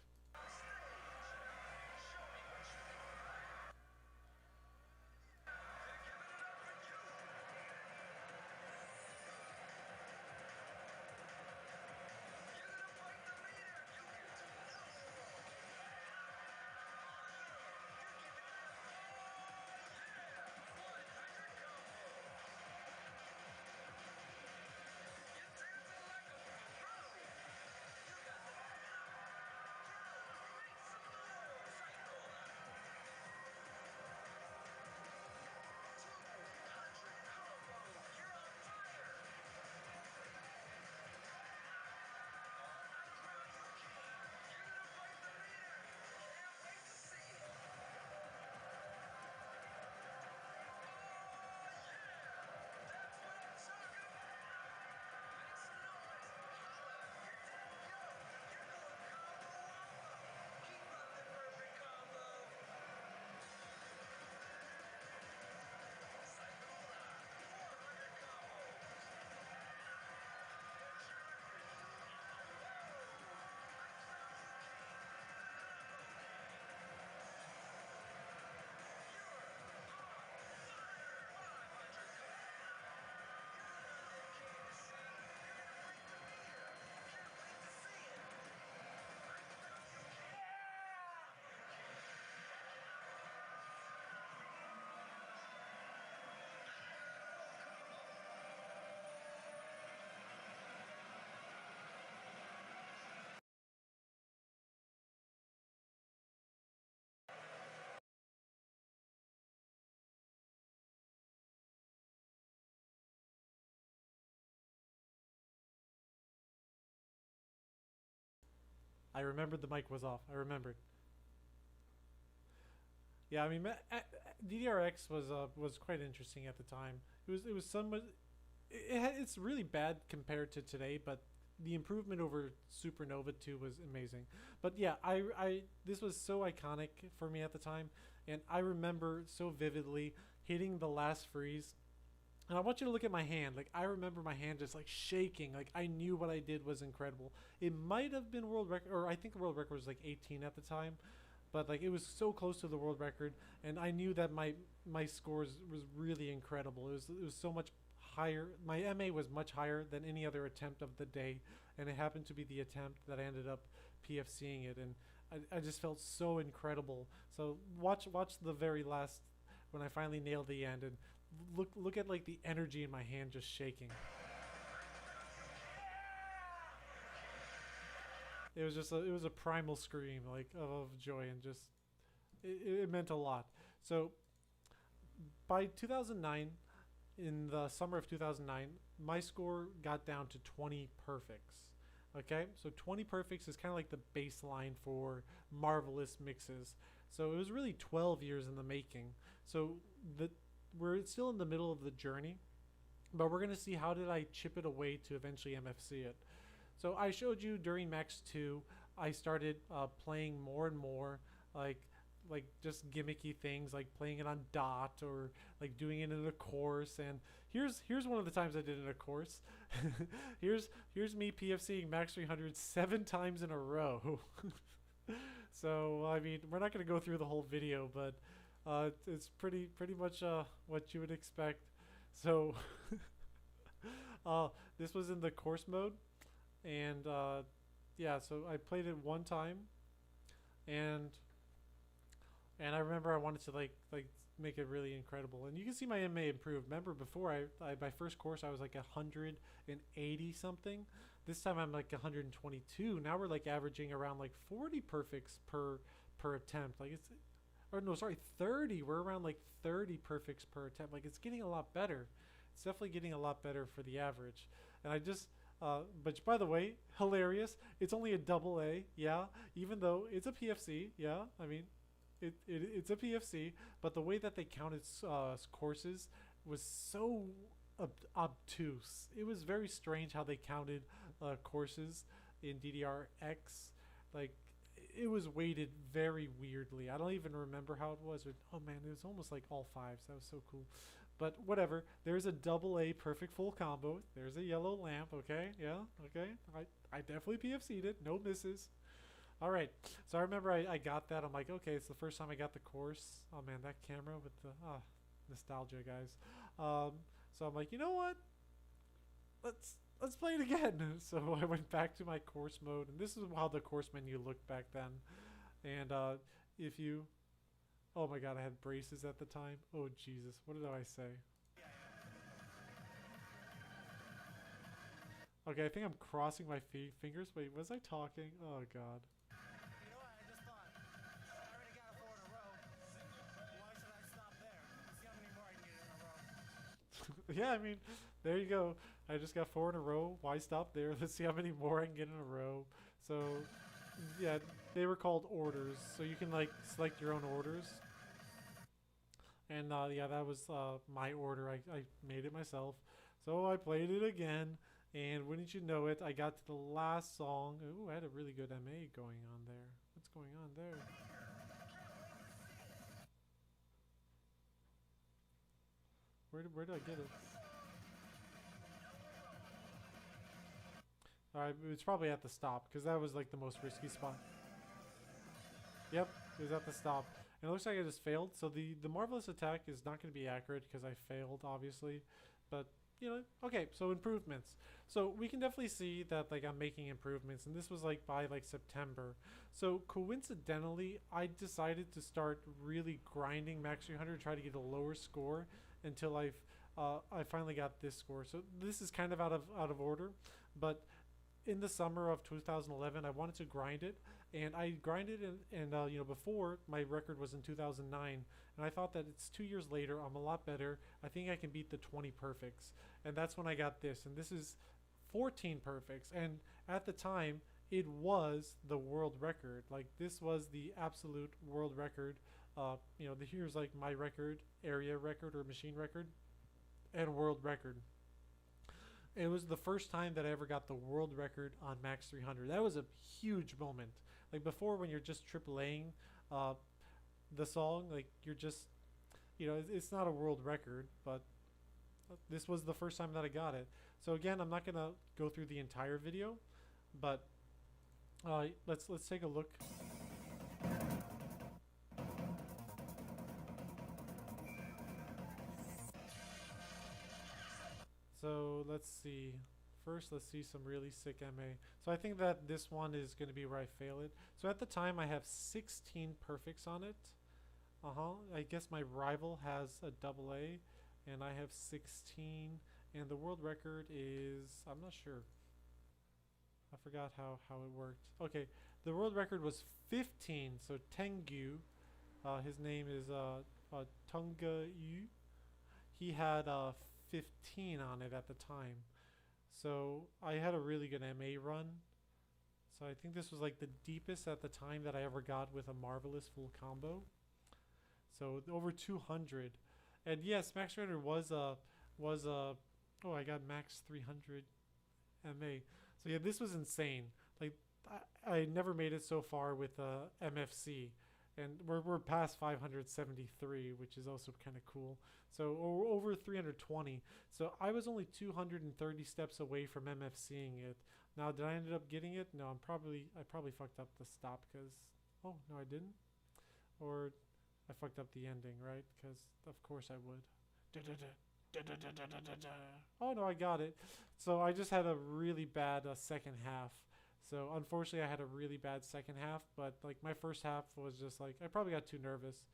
I remembered the mic was off. I remembered. Yeah, I mean, DDRX was quite interesting at the time. It was somewhat. It's really bad compared to today, but the improvement over Supernova 2 was amazing. But yeah, I this was so iconic for me at the time, and I remember so vividly hitting the last freeze. And I want you to look at my hand. Like, I remember my hand just like shaking. Like, I knew what I did was incredible. It might have been world record, or I think the world record was like 18 at the time, but like it was so close to the world record, and I knew that my scores was really incredible. It was so much higher. My MA was much higher than any other attempt of the day, and it happened to be the attempt that I ended up PFCing it, and I just felt so incredible. So watch the very last, when I finally nailed the end, and look at like the energy in my hand just shaking. It was a primal scream like of joy, and just it meant a lot. So by 2009, in the summer of 2009, my score got down to 20 perfects. Okay, so 20 perfects is kind of like the baseline for marvelous mixes. So it was really 12 years in the making. So we're still in the middle of the journey, but we're gonna see how did I chip it away to eventually MFC it. So I showed you during Max 2, I started playing more and more, like just gimmicky things, like playing it on dot, or like doing it in a course. And here's one of the times I did it in a course. here's me PFCing Max 300 7 times in a row. So I mean, we're not gonna go through the whole video, but it's pretty much what you would expect. So this was in the course mode, and yeah, so I played it one time, and I remember I wanted to like make it really incredible, and you can see my MA improve. Remember before my first course I was like 180 something. This time I'm like 122. Now we're like averaging around like 40 perfects per attempt. Like it's, or no, sorry, 30. We're around like 30 perfects per attempt. Like it's getting a lot better. It's definitely getting a lot better for the average. And I just, but by the way, hilarious. It's only a double A, yeah. Even though it's a PFC, yeah. I mean, it's a PFC, but the way that they counted courses was so obtuse. It was very strange how they counted courses in DDRX. Like, it was weighted very weirdly. I don't even remember how it was. Oh man, it was almost like all fives. That was so cool. But whatever. There's a double A perfect full combo. There's a yellow lamp. Okay, yeah, okay. I definitely PFC'd it. No misses. All right. So I remember I got that. I'm like, okay, it's the first time I got the course. Oh man, that camera with the nostalgia, guys. So I'm like, you know what? Let's play it again. So I went back to my course mode, and this is how the course menu looked back then. And if you, oh my god, I had braces at the time. Oh Jesus, what did I say? Okay, I think I'm crossing my fingers. Wait, was I talking? Oh god. You know what? I just thought. I already got a 4 in a row. Why should I stop there? Let's see how many more I can get in a row. Yeah, I mean, there you go. I just got 4 in a row. Why stop there? Let's see how many more I can get in a row. So, yeah, they were called orders. So you can like select your own orders. And yeah, that was my order. I made it myself. So I played it again. And wouldn't you know it, I got to the last song. Ooh, I had a really good MA going on there. What's going on there? Where did I get it? Alright, it's probably at the stop, because that was like the most risky spot. Yep, it was at the stop. And it looks like I just failed. So the Marvelous attack is not going to be accurate because I failed, obviously. But, you know, okay, so improvements. So we can definitely see that like I'm making improvements, and this was like by like September. So coincidentally, I decided to start really grinding Max 300, try to get a lower score until I finally got this score. So this is kind of out of order, but in the summer of 2011, I wanted to grind it, and I grinded and you know, before my record was in 2009, and I thought that it's 2 years later, I'm a lot better. I think I can beat the 20 perfects, and that's when I got this, and this is 14 perfects, and at the time it was the world record. Like this was the absolute world record. Here's like my record, area record or machine record, and world record. It was the first time that I ever got the world record on Max 300. That was a huge moment. Like before, when you're just AAAing uh, the song, like you're just, it's not a world record, but this was the first time that I got it. So again, I'm not gonna go through the entire video, but let's take a look. So let's see. First, let's see some really sick MA. So I think that this one is going to be where I fail it. So at the time, I have 16 perfects on it. I guess my rival has a double A, and I have 16. And the world record is, I'm not sure. I forgot how it worked. Okay, the world record was 15. So Tengu, his name is Tunga Yu. He had 15 on it at the time. So I had a really good MA run. So I think this was like the deepest at the time that I ever got with a Marvelous full combo. So over 200. And yes, Max 300 was oh, I got Max 300 MA. So yeah, this was insane. Like I never made it so far with MFC. And we're past 573, which is also kind of cool. So over 320. So I was only 230 steps away from MFCing it. Now, did I end up getting it? No, I probably fucked up the stop because, oh no, I didn't. Or I fucked up the ending, right? Because of course I would. Oh no, I got it. So I just had a really bad second half. So unfortunately, I had a really bad second half, but like my first half was just like I probably got too nervous.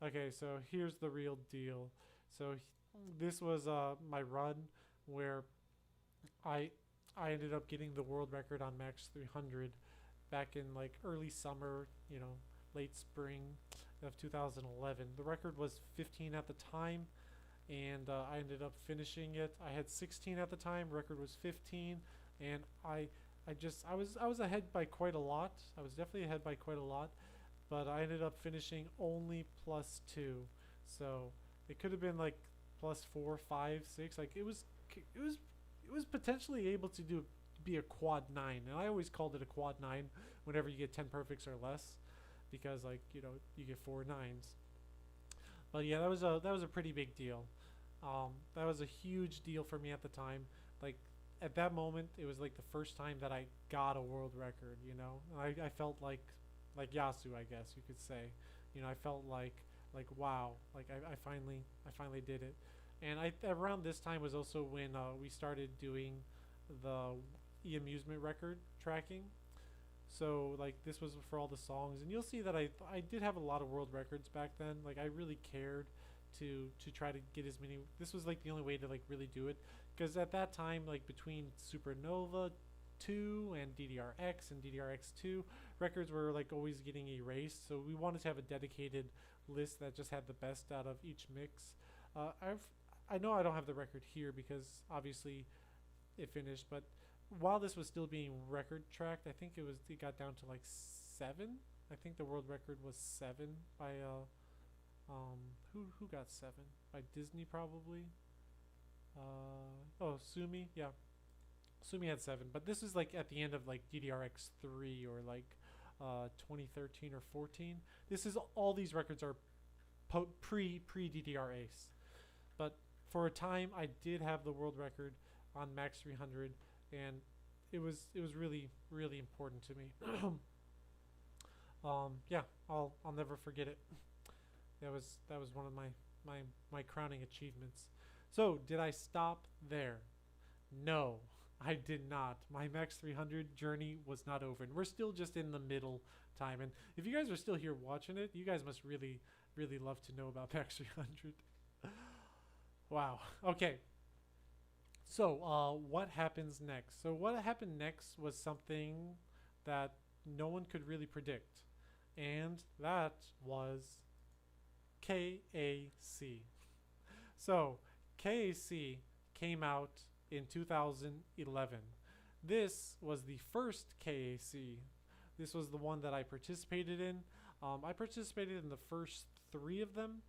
Okay, so here's the real deal. So this was my run where I ended up getting the world record on Max 300 back in like early summer, late spring of 2011. The record was 15 at the time, and I ended up finishing it. I had 16 at the time. Record was 15, and I was ahead by quite a lot. I was definitely ahead by quite a lot, but I ended up finishing only +2. So it could have been like +4, 5, 6. Like it was potentially able to be a quad 9, and I always called it a quad 9 whenever you get 10 perfects or less, because like you get 4 9s. But yeah, that was a pretty big deal. That was a huge deal for me at the time. Like at that moment, it was like the first time that I got a world record. I felt like Yasu, I guess you could say. I felt like wow, like I finally did it. And around this time was also when we started doing the e-amusement record tracking. So like this was for all the songs, and you'll see that I did have a lot of world records back then. Like I really cared to try to get as many. This was like the only way to like really do it, because at that time, like between Supernova 2 and DDR-X and DDR-X2, records were like always getting erased. So we wanted to have a dedicated list that just had the best out of each mix. I know I don't have the record here because obviously it finished, but while this was still being record tracked, I think it got down to like 7. I think the world record was 7 by who got 7? By Disney probably. Sumi, yeah. Sumi had 7, but this is like at the end of like DDR-X3 or like 2013 or 14. This is all these records are pre DDR Ace. But for a time I did have the world record on Max 300, and it was really important to me. Yeah, I'll never forget it. That was one of my crowning achievements. So did I stop there? No, I did not. My Max 300 journey was not over, and we're still just in the middle time. And if you guys are still here watching it, you guys must really love to know about Max 300. Wow. Okay. So what happens next? So what happened next was something that no one could really predict, and that was KAC. So KAC came out in 2011. This was the first KAC. This was the one that I participated in. I participated in the first three of them.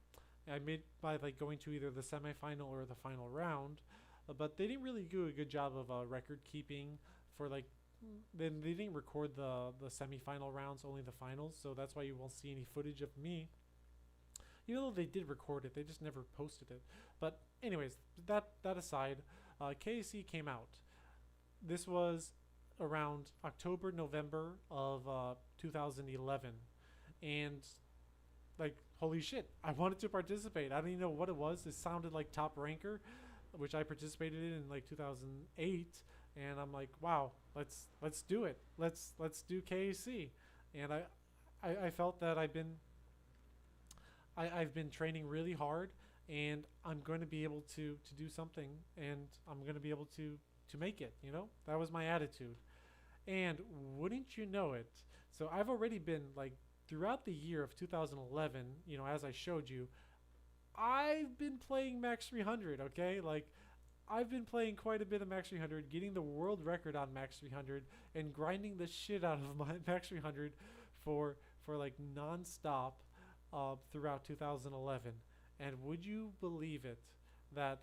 I made by like going to either the semifinal or the final round, but they didn't really do a good job of record keeping for like. Then they didn't record the semifinal rounds, only the finals. So that's why you won't see any footage of me. Even though they did record it, they just never posted it. But anyways, that aside, KAC came out. This was around October, November of 2011, and like holy shit, I wanted to participate. I don't even know what it was. It sounded like Top Ranker, which I participated in like 2008, and I'm like, wow, let's do it. Let's do KAC, and I felt that I've been training really hard, and I'm going to be able to do something, and I'm going to be able to make it. You know, that was my attitude. And wouldn't you know it? So I've already been like throughout the year of 2011. You know, as I showed you, I've been playing Max 300. Okay, like I've been playing quite a bit of Max 300, getting the world record on Max 300, and grinding the shit out of my Max 300 for like nonstop throughout 2011. And would you believe it that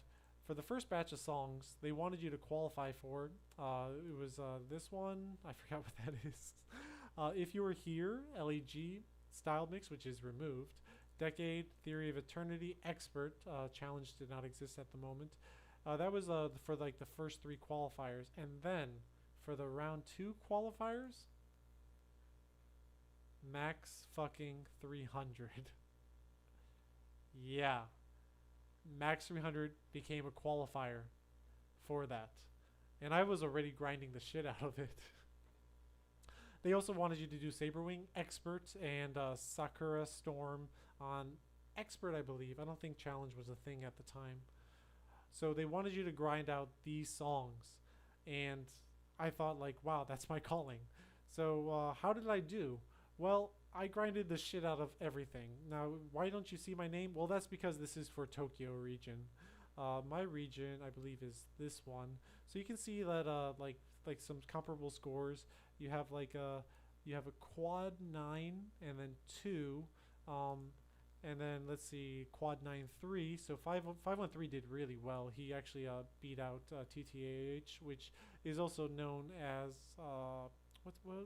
for the first batch of songs they wanted you to qualify for, it was this one, I forgot what that is. If You Were Here, LEG, Style Mix, which is removed, Decade, Theory of Eternity, Expert, challenge did not exist at the moment. That was for like the first three qualifiers. And then for the round 2 qualifiers, Max fucking 300. Yeah. Max 300 became a qualifier for that. And I was already grinding the shit out of it. They also wanted you to do Saberwing, Expert, and Sakura Storm on Expert, I believe. I don't think Challenge was a thing at the time. So they wanted you to grind out these songs. And I thought like, wow, that's my calling. So how did I do? Well, I grinded the shit out of everything. Now, why don't you see my name? Well, that's because this is for Tokyo region. My region, I believe, is this one. So you can see that like some comparable scores. You have like you have a quad 9 and then 2, and then let's see, quad 9-3. So 513 did really well. He actually beat out TTAH, which is also known as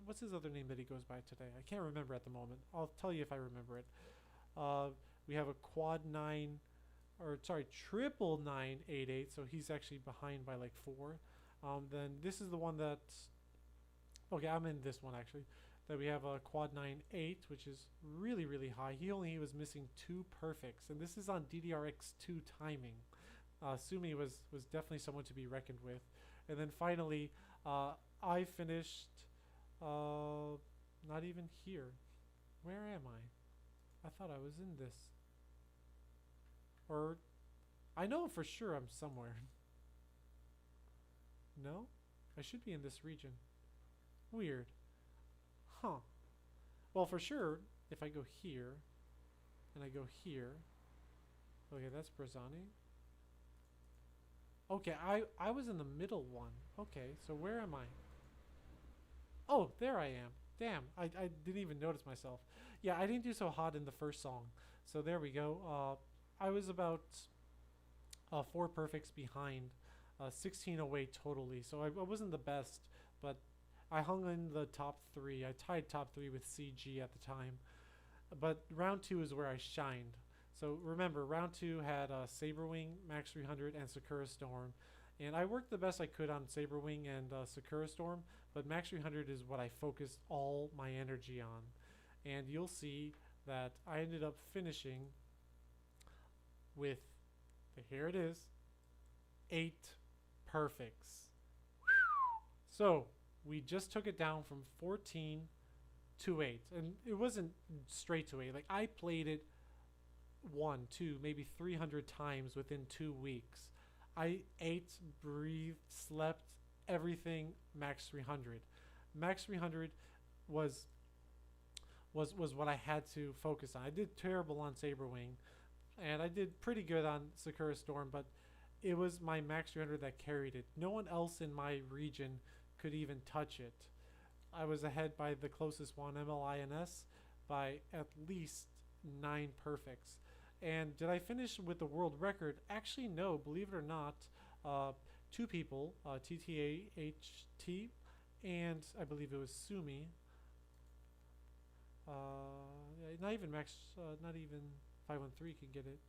what's his other name that he goes by today? I can't remember at the moment. I'll tell you if I remember it. We have a quad 9, or sorry, triple 988. So he's actually behind by like 4. Then this is the one that, okay, I'm in this one actually. That we have a quad 9-8, which is really, really high. He was missing 2 perfects, and this is on DDR2 timing. Sumi was definitely someone to be reckoned with. And then finally, I finished, not even here. Where am I? I thought I was in this. Or, I know for sure I'm somewhere. No? I should be in this region. Weird. Huh. Well, for sure, if I go here, and I go here, okay, that's Brazani. Okay, I was in the middle one. Okay, so where am I? Oh, there I am. Damn, I didn't even notice myself. Yeah, I didn't do so hot in the first song. So there we go. I was about 4 perfects behind. 16 away totally. So I wasn't the best, but I hung in the top 3. I tied top 3 with CG at the time. But round 2 is where I shined. So remember, round 2 had Saberwing, Max 300, and Sakura Storm. And I worked the best I could on Saberwing and Sakura Storm, but Max 300 is what I focused all my energy on. And you'll see that I ended up finishing with, here it is, 8 perfects. So we just took it down from 14 to 8, and it wasn't straight to 8. Like, I played it 1, 2, maybe 300 times within 2 weeks. I ate, breathed, slept, everything Max 300. Max 300 was what I had to focus on. I did terrible on Saberwing, and I did pretty good on Sakura Storm, but it was my Max 300 that carried it. No one else in my region could even touch it. I was ahead by the closest one, MLINS, by at least 9 perfects. And did I finish with the world record? Actually, no. Believe it or not, 2 people, TTAHT, and I believe it was Sumi. Not even Max, not even 513 can get it.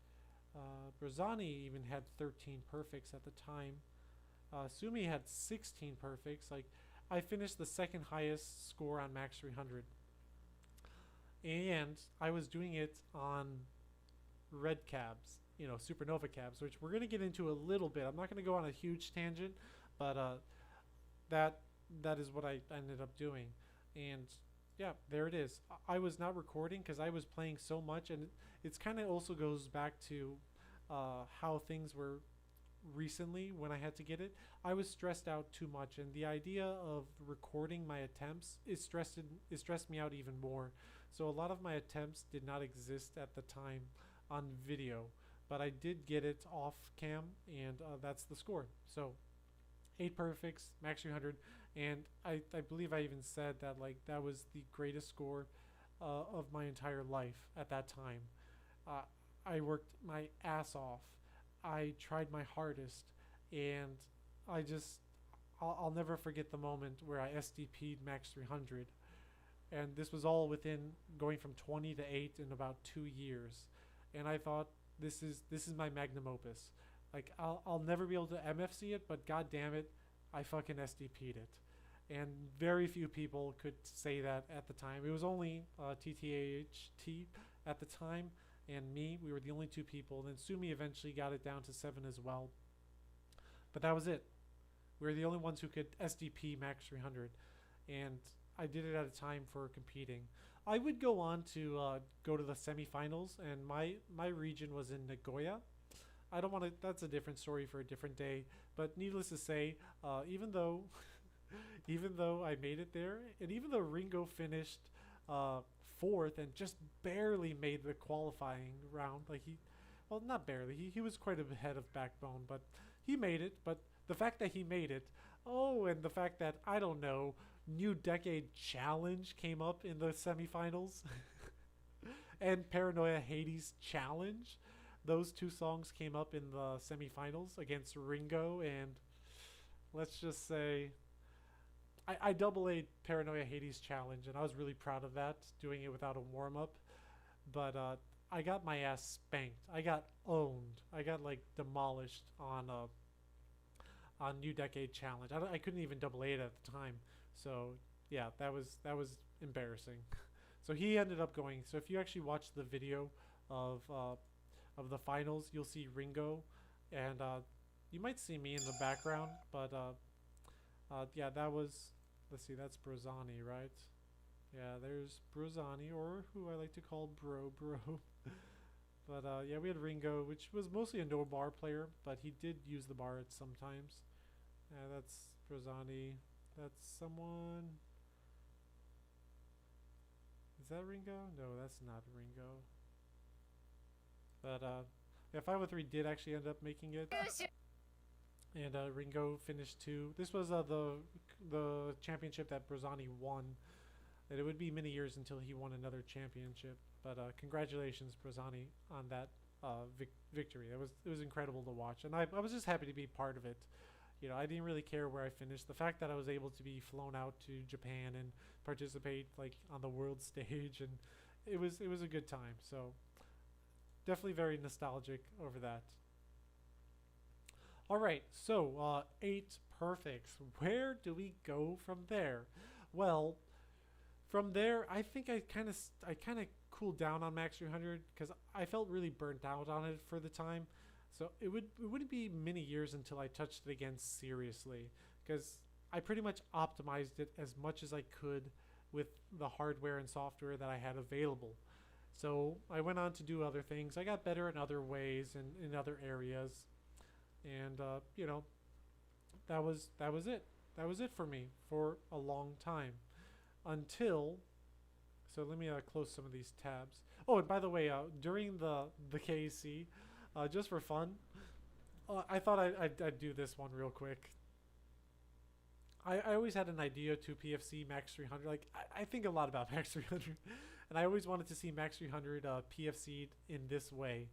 Brazani even had 13 perfects at the time. Sumi had 16 perfects. Like, I finished the second highest score on Max 300. And I was doing it on red cabs, you know, supernova cabs, which we're going to get into a little bit. I'm not going to go on a huge tangent, but that is what I ended up doing. And yeah, there it is. I was not recording because I was playing so much, and it's kind of also goes back to how things were recently when I had to get it. I was stressed out too much, and the idea of recording my attempts stressed me out even more. So a lot of my attempts did not exist at the time on video, but I did get it off cam, and that's the score. So 8 perfects, Max 300, and I believe I even said that like that was the greatest score of my entire life at that time. I worked my ass off. I tried my hardest, and I'll never forget the moment where I SDP'd Max 300. And this was all within going from 20 to 8 in about 2 years. And I thought, this is my magnum opus. Like, I'll never be able to MFC it, but god damn it, I fucking SDP'd it. And very few people could say that at the time. It was only TTAHT at the time, and me. We were the only 2 people. Then Sumi eventually got it down to 7 as well. But that was it. We were the only ones who could SDP Max 300. And I did it at a time for competing. I would go on to go to the semifinals, and my region was in Nagoya. I don't want to. That's a different story for a different day. But needless to say, even though I made it there, and even though Ringo finished 4th and just barely made the qualifying round, like well, not barely. He was quite ahead of Backbone, but he made it. But the fact that he made it, and the fact that I don't know. New Decade Challenge came up in the semifinals and Paranoia Hades Challenge. Those 2 songs came up in the semifinals against Ringo, and let's just say I double A'd Paranoia Hades Challenge, and I was really proud of that, doing it without a warm-up. But I got my ass spanked. I got owned. I got like demolished on New Decade Challenge. I couldn't even double A it at the time. So yeah, that was embarrassing. So he ended up going. So if you actually watch the video of the finals, you'll see Ringo, and you might see me in the background. But yeah, that was. Let's see, that's Brozani, right? Yeah, there's Brozani, or who I like to call Bro. But yeah, we had Ringo, which was mostly a no bar player, but he did use the bar at sometimes. Yeah, that's Brozani. That's someone. Is that Ringo? No, that's not Ringo. But yeah, 503 did actually end up making it. And Ringo finished 2. This was the championship that Brozani won. And it would be many years until he won another championship. But congratulations, Brozani, on that victory. It was incredible to watch, and I was just happy to be part of it. You know, I didn't really care where I finished. The fact that I was able to be flown out to Japan and participate like on the world stage, and it was a good time. So definitely very nostalgic over that. All right, so 8 perfects. Where do we go from there? Well, from there, I think I kind of cooled down on Max 300 because I felt really burnt out on it for the time. So it wouldn't be many years until I touched it again seriously, because I pretty much optimized it as much as I could with the hardware and software that I had available. So I went on to do other things. I got better in other ways and in other areas, and you know, that was it. That was it for me for a long time, until. So let me close some of these tabs. Oh, and by the way, during the KC. Just for fun, I thought I'd do this one real quick. I always had an idea to PFC Max 300. Like I think a lot about Max 300, and I always wanted to see Max 300 PFC'd in this way.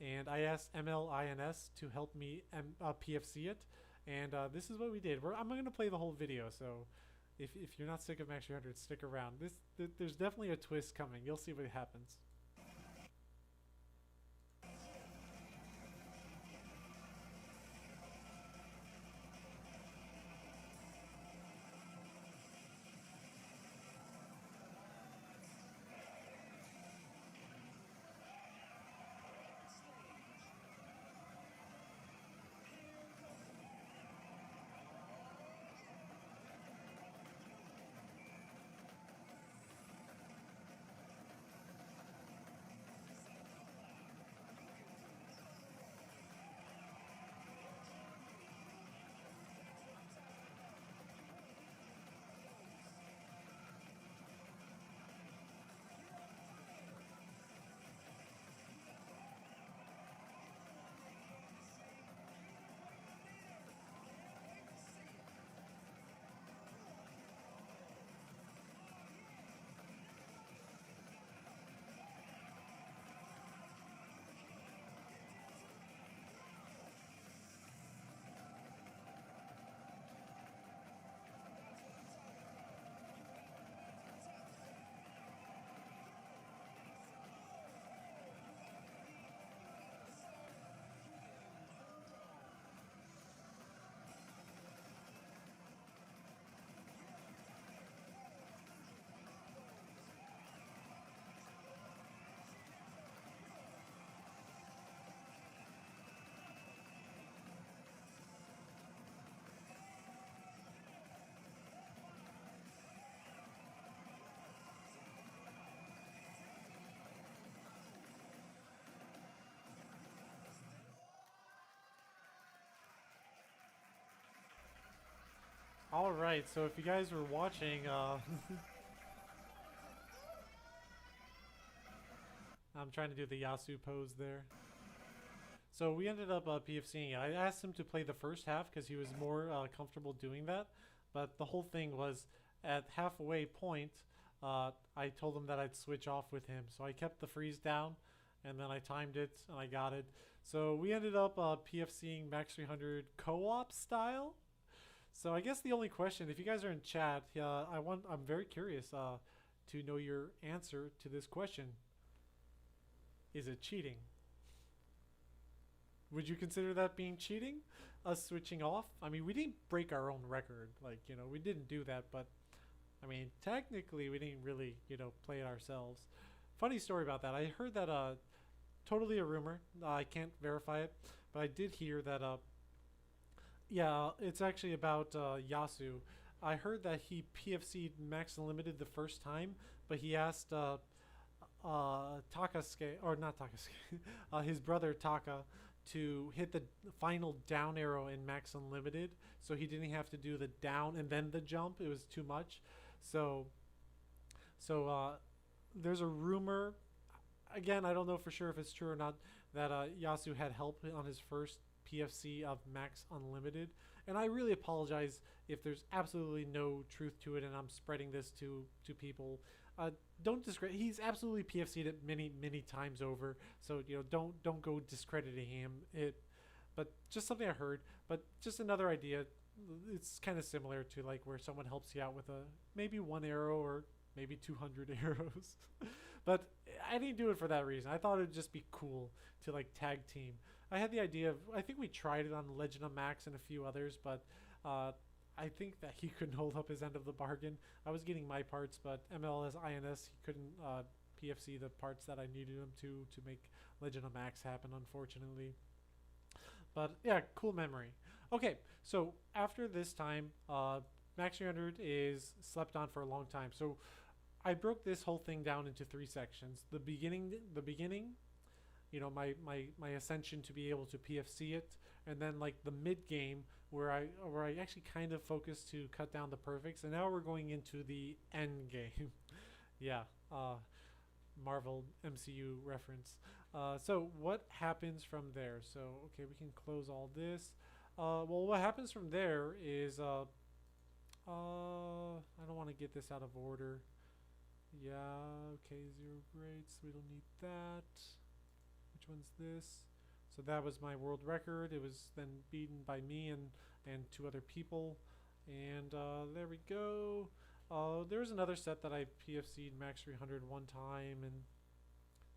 And I asked MLINS to help me PFC it, and this is what we did. I'm going to play the whole video, so if you're not sick of Max 300, stick around. There's definitely a twist coming. You'll see what happens. All right, so if you guys were watching, I'm trying to do the Yasu pose there. So we ended up PFCing. I asked him to play the first half because he was more comfortable doing that. But the whole thing was at halfway point, I told him that I'd switch off with him. So I kept the freeze down, and then I timed it, and I got it. So we ended up PFCing Max 300 co-op style. So I guess the only question, if you guys are in chat, I'm very curious to know your answer to this question. Is it cheating? Would you consider that being cheating? Us switching off? I mean, we didn't break our own record. Like, you know, we didn't do that, but I mean, technically we didn't really, you know, play it ourselves. Funny story about that. I heard that, totally a rumor. I can't verify it, but I did hear that, yeah, it's actually about Yasu. I heard that he PFC'd Max Unlimited the first time, but he asked Takasuke, or not Takasuke, his brother Taka, to hit the final down arrow in Max Unlimited, so he didn't have to do the down and then the jump. It was too much. So there's a rumor. Again, I don't know for sure if it's true or not, that Yasu had help on his first PFC of Max Unlimited, and I really apologize if there's absolutely no truth to it and I'm spreading this to people. Don't discredit. He's absolutely PFC'd it many times over, so you know, don't go discrediting him. But just something I heard. But just another idea. It's kind of similar to like where someone helps you out with maybe one arrow or maybe 200 arrows. But I didn't do it for that reason. I thought it would just be cool to like tag team. I had the idea of, I think we tried it on Legend of Max and a few others, but I think that he couldn't hold up his end of the bargain. I was getting my parts, but MLS INS, he couldn't PFC the parts that I needed him to make Legend of Max happen, unfortunately. But yeah, cool memory. Okay, so after this time, Max 300 is slept on for a long time. So I broke this whole thing down into 3 sections. The beginning, you know, my ascension to be able to PFC it, and then like the mid game where I actually kind of focused to cut down the perfects, and now we're going into the end game. Yeah, Marvel MCU reference. So what happens from there? So okay, we can close all this. Well, what happens from there is I don't want to get this out of order. Yeah, okay, 0 grades. We don't need that. Which one's this? So that was my world record. It was then beaten by me and 2 other people. And there we go. There was another set that I PFC'd Max 300 one time, and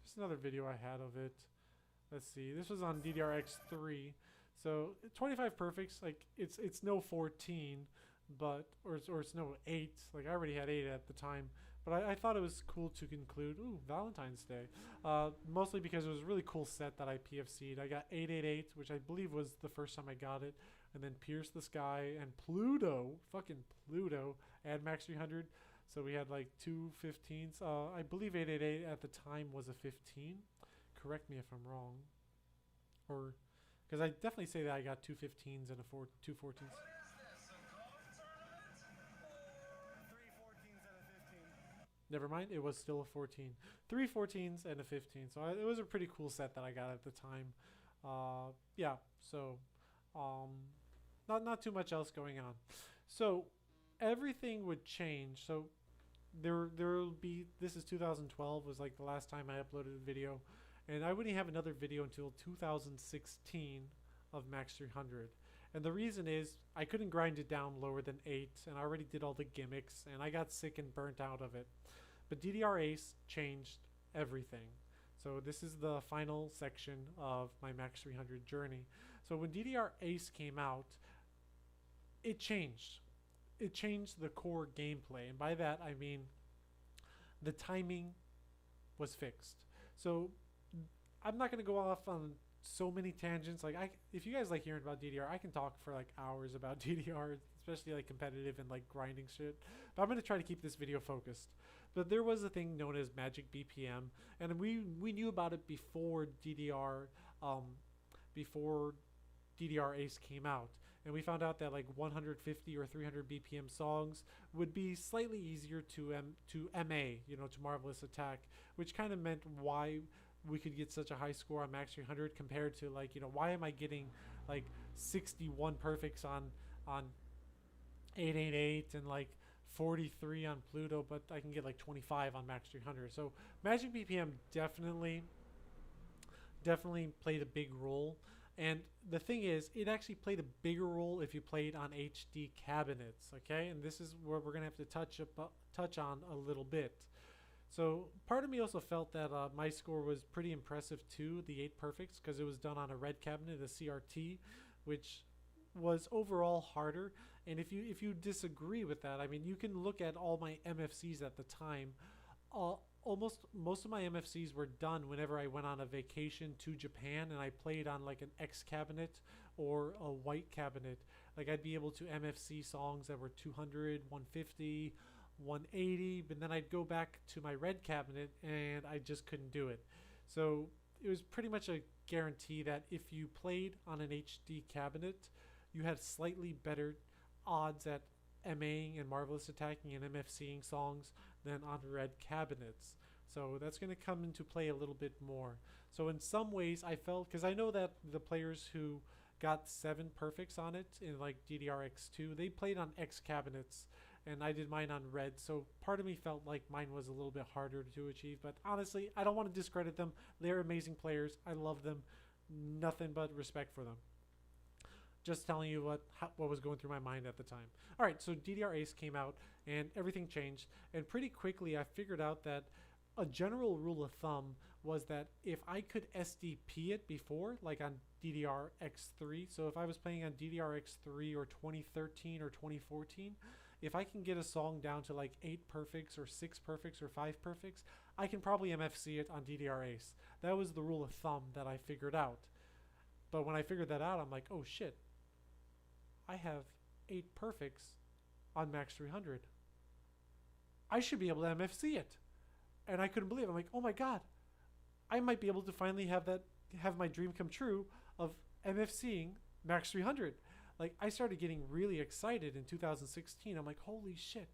there's another video I had of it. Let's see. This was on DDR X3. So 25 perfects, like it's no 14, but or it's no 8. Like I already had 8 at the time. But I thought it was cool to conclude, Valentine's Day. Mostly because it was a really cool set that I PFC'd. I got 888, which I believe was the first time I got it. And then Pierce the Sky and Pluto, fucking Pluto, and Max 300. So we had like 2 15s. I believe 888 at the time was a 15. Correct me if I'm wrong. Or, because I definitely say that I got 2 15s and 2 14s. 3 14s and a 15. Never mind, it was still a 14. 3 14s and a 15. So it was a pretty cool set that I got at the time. Yeah, so not too much else going on. So everything would change. So there will be, this is 2012 was like the last time I uploaded a video, and I wouldn't have another video until 2016 of Max 300. And the reason is I couldn't grind it down lower than 8, and I already did all the gimmicks, and I got sick and burnt out of it. But DDR Ace changed everything. So this is the final section of my Max 300 journey. So when DDR Ace came out, it changed. It changed the core gameplay. And by that, I mean the timing was fixed. So I'm not going to go off on so many tangents. Like, if you guys like hearing about DDR, I can talk for like hours about DDR, especially like competitive and like grinding shit. But I'm going to try to keep this video focused. But there was a thing known as Magic BPM, and we knew about it before DDR Ace came out. And we found out that like 150 or 300 BPM songs would be slightly easier to MA, to Marvelous Attack, which kind of meant why we could get such a high score on Max 300 compared to like, why am I getting like 61 perfects on 888 and like 43 on Pluto, but I can get like 25 on Max 300. So Magic BPM definitely played a big role. And the thing is, it actually played a bigger role if you played on HD cabinets, okay? And this is where we're going to have to touch on a little bit. So part of me also felt that my score was pretty impressive too, the 8 perfects, because it was done on a red cabinet, a CRT, which was overall harder. And if you disagree with that, I mean, you can look at all my MFCs at the time. Most of my MFCs were done whenever I went on a vacation to Japan and I played on like an X cabinet or a white cabinet. Like I'd be able to MFC songs that were 200, 150, 180, but then I'd go back to my red cabinet and I just couldn't do it. So it was pretty much a guarantee that if you played on an HD cabinet, you had slightly better odds at MAing and Marvelous Attacking and MFCing songs than on red cabinets. So that's going to come into play a little bit more. So in some ways I felt, because I know that the players who got 7 perfects on it in like DDR X2, they played on X cabinets and I did mine on red. So part of me felt like mine was a little bit harder to achieve, but honestly, I don't want to discredit them. They're amazing players. I love them. Nothing but respect for them. Just telling you what was going through my mind at the time. All right, so DDR Ace came out and everything changed. And pretty quickly I figured out that a general rule of thumb was that if I could SDP it before, like on DDR X3, so if I was playing on DDR X3 or 2013 or 2014, if I can get a song down to like 8 perfects or 6 perfects or 5 perfects, I can probably MFC it on DDR Ace. That was the rule of thumb that I figured out. But when I figured that out, I'm like, oh shit. I have 8 perfects on Max 300. I should be able to MFC it. And I couldn't believe it. I'm like, oh my god. I might be able to finally have my dream come true of MFCing Max 300. Like, I started getting really excited in 2016. I'm like, holy shit.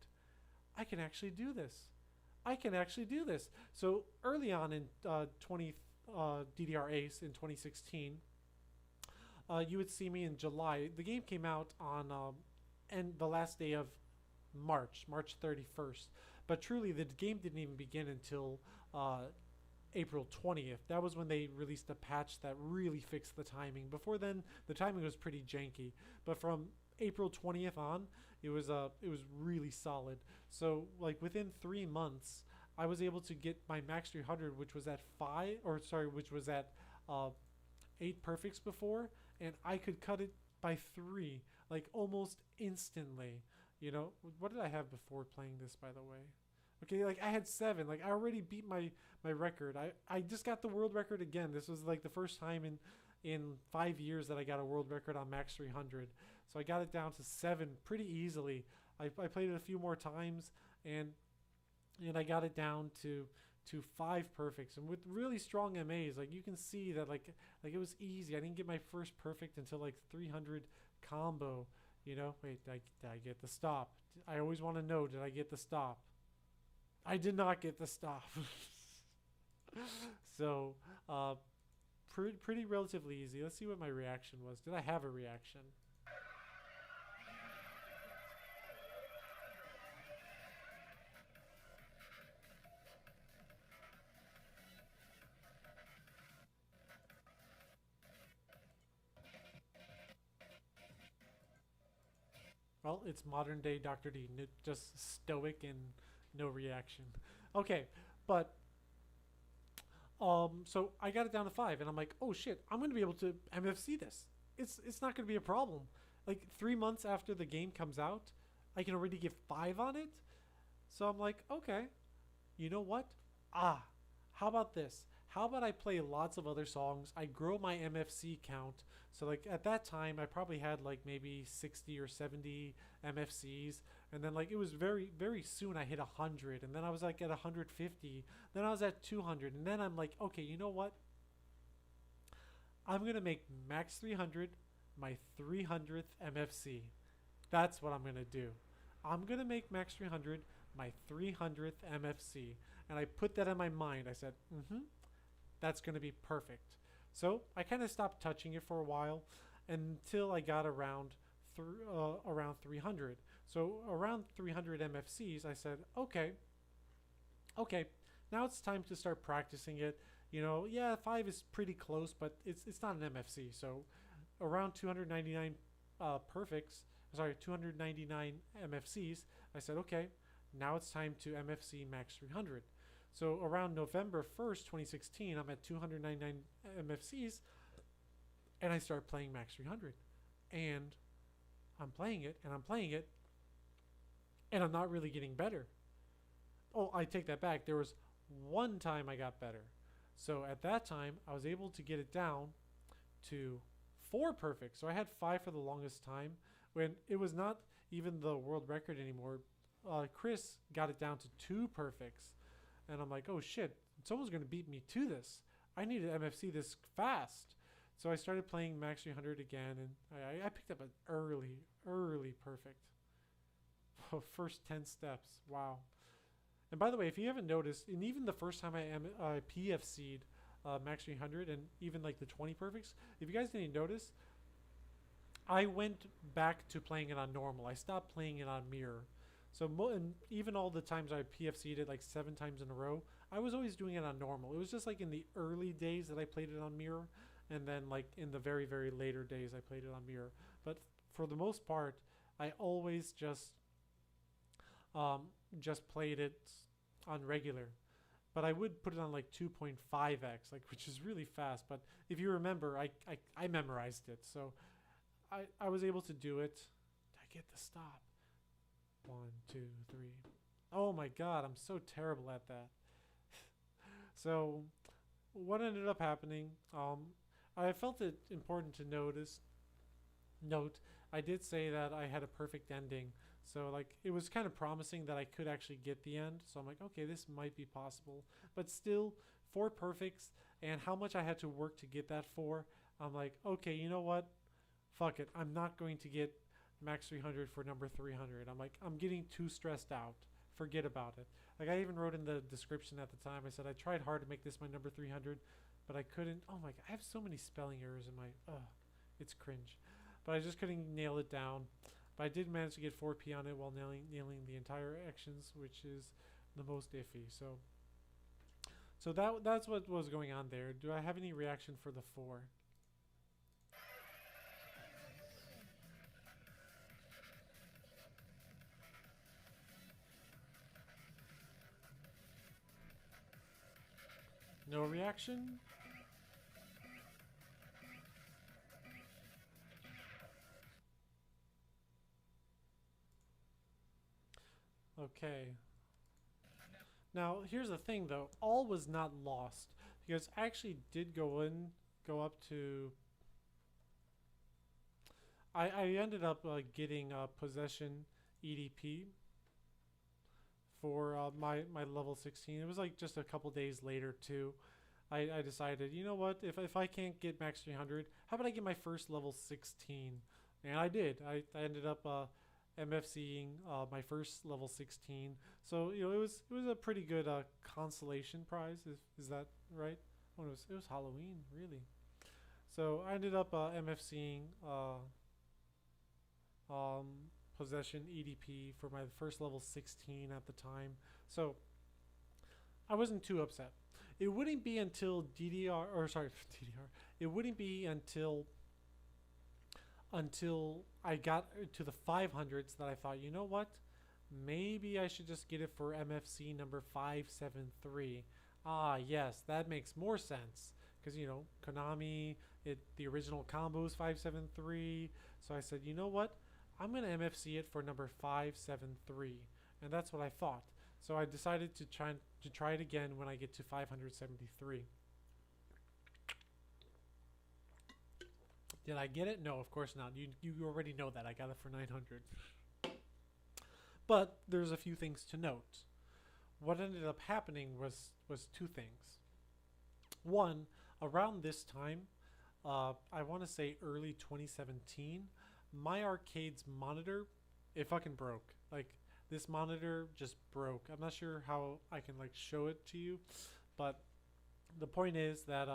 I can actually do this. I can actually do this. So early on in DDR Ace in 2016, you would see me in July. The game came out on and the last day of March 31st. But truly, the game didn't even begin until April 20th. That was when they released a patch that really fixed the timing. Before then, the timing was pretty janky. But from April 20th on, it was really solid. So like within 3 months, I was able to get my max 300, which was at which was at 8 perfects before, and I could cut it by 3, like almost instantly. You know, what did I have before playing this, by the way? Okay, like I had 7. Like I already beat my record. I just got the world record again. This was like the first time in 5 years that I got a world record on max 300. So I got it down to 7 pretty easily. I played it a few more times, and I got it down to 5 perfects, and with really strong MAs. Like you can see that like it was easy. I didn't get my first perfect until like 300 combo. You know, wait, did I get the stop? I always want to know, did I get the stop? I did not get the stop. So pretty relatively easy. Let's see what my reaction was. Did I have a reaction? Well, it's modern day Dr. D, just stoic and no reaction. Okay, but so I got it down to 5, and I'm like, oh shit, I'm gonna be able to MFC this. It's not gonna be a problem. Like 3 months after the game comes out, I can already get 5 on it. So I'm like, okay, you know what? How about this? How about I play lots of other songs? I grow my MFC count. So like at that time, I probably had like maybe 60 or 70 MFCs. And then like it was very, very soon I hit 100. And then I was like at 150. Then I was at 200. And then I'm like, okay, you know what? I'm going to make max 300 my 300th MFC. That's what I'm going to do. I'm going to make max 300 my 300th MFC. And I put that in my mind. I said, that's going to be perfect. So I kind of stopped touching it for a while until I got around 300. So around 300 MFCs, I said, okay, now it's time to start practicing it. You know, yeah, 5 is pretty close, but it's not an MFC. So around 299 299 MFCs, I said, okay, now it's time to MFC max 300. So around November 1st, 2016, I'm at 299 MFCs, and I start playing max 300. And I'm playing it, and I'm playing it, and I'm not really getting better. Oh, I take that back. There was one time I got better. So at that time, I was able to get it down to 4 perfect. So I had 5 for the longest time, when it was not even the world record anymore. Chris got it down to 2 perfects. And I'm like, oh shit, someone's going to beat me to this. I need to MFC this fast. So I started playing max 300 again, and I picked up an early perfect. First 10 steps. Wow. And by the way, if you haven't noticed, and even the first time I PFC'd max 300 and even like the 20 perfects, if you guys didn't notice, I went back to playing it on normal. I stopped playing it on mirror. So and even all the times I PFC'd it like 7 times in a row, I was always doing it on normal. It was just like in the early days that I played it on mirror, and then like in the very, very later days I played it on mirror. But for the most part, I always just played it on regular. But I would put it on like 2.5x, like, which is really fast. But if you remember, I memorized it, so I was able to do it. Did I get the stop? 1, 2, 3. Oh my god, I'm so terrible at that. So what ended up happening, I felt it important to note, I did say that I had a perfect ending. So like it was kind of promising that I could actually get the end. So I'm like, okay, this might be possible. But still, 4 perfects and how much I had to work to get that 4, I'm like, okay, you know what? Fuck it. I'm not going to get max 300 for number 300. I'm like, I'm getting too stressed out. Forget about it. Like I even wrote in the description at the time, I said I tried hard to make this my number 300, but I couldn't. Oh my god, I have so many spelling errors in my, it's cringe. But I just couldn't nail it down. but I did manage to get 4P on it while nailing the entire actions, which is the most iffy. So that's what was going on there. Do I have any reaction for the 4? No reaction? Okay. Now, here's the thing though. All was not lost because I actually did go up to... I ended up getting possession EDP for my level 16. It was like just a couple days later too. I decided, you know what, if I can't get max 300, how about I get my first level 16? And I did. I ended up MFCing my first level 16. So you know it was a pretty good consolation prize. Is that right? Oh, it was Halloween, really. So I ended up MFCing possession EDP for my first level 16 at the time. So I wasn't too upset. It wouldn't be until DDR, or sorry, DDR. It wouldn't be until I got to the 500s that I thought, you know what? Maybe I should just get it for MFC number 573. Ah, yes, that makes more sense. Because, you know, Konami, the original combo is 573. So I said, you know what? I'm going to MFC it for number 573. And that's what I thought. So I decided to try it again when I get to 573. Did I get it? No, of course not. You already know that. I got it for 900. But there's a few things to note. What ended up happening was two things. One, around this time, I want to say early 2017, my arcade's monitor, it fucking broke. Like, this monitor just broke. I'm not sure how I can like show it to you, but the point is that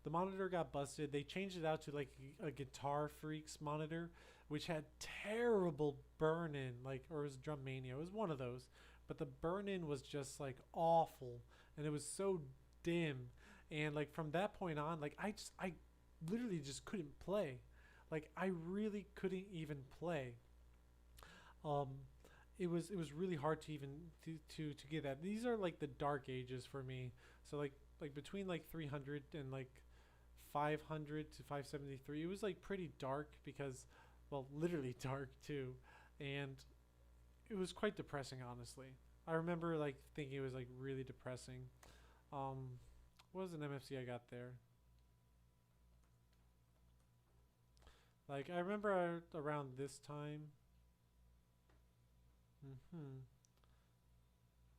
the monitor got busted. They changed it out to like a Guitar Freaks monitor, which had terrible burn-in, like, or it was Drum Mania. It was one of those, but the burn-in was just like awful, and it was so dim. And like from that point on, like I literally just couldn't play. Like I really couldn't even play. It was really hard to even to get that. These are like the dark ages for me. So like between like 300 and like 500 to 573, it was like pretty dark because, well, literally dark too, and it was quite depressing, honestly. I remember like thinking it was like really depressing. What was an MFC I got there? Like I remember around this time.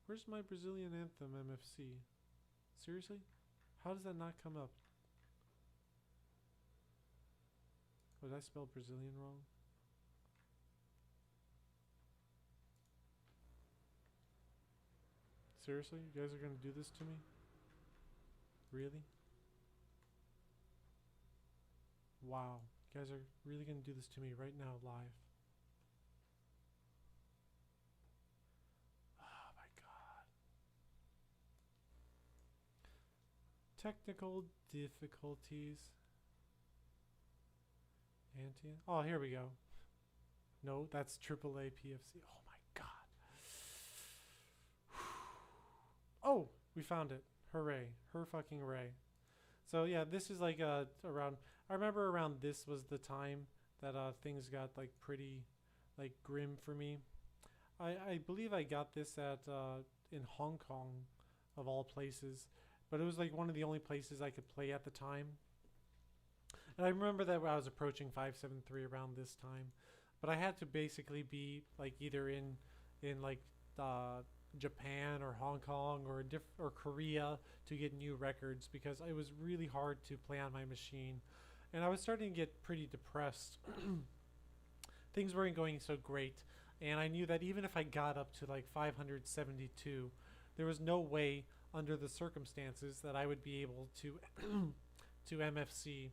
Where's my Brazilian anthem MFC? Seriously? How does that not come up? Oh, did I spell Brazilian wrong? Seriously? You guys are gonna do this to me? Really? Wow. You guys are really gonna do this to me right now live. Technical difficulties. Oh, here we go. No, that's AAA PFC. Oh my god. Oh, we found it. Hooray. Her fucking hooray. So yeah, this is like around, I remember around this was the time that things got like pretty like grim for me. I believe I got this at in Hong Kong of all places. But it was like one of the only places I could play at the time. And I remember that I was approaching 573 around this time. But I had to basically be like either in like Japan or Hong Kong or Korea to get new records because it was really hard to play on my machine. And I was starting to get pretty depressed. Things weren't going so great. And I knew that even if I got up to like 572, there was no way under the circumstances that I would be able to to MFC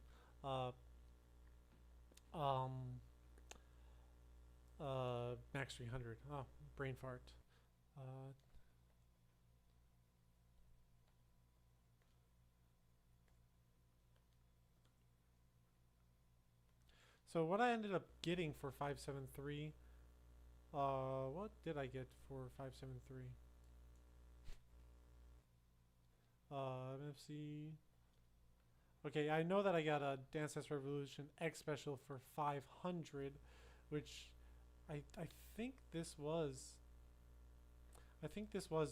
Max 300. Oh, brain fart. Uh, so what I ended up getting for 573, what did I get for 573? MFC. Okay, I know that I got a Dance Dance Revolution X special for 500, which I think this was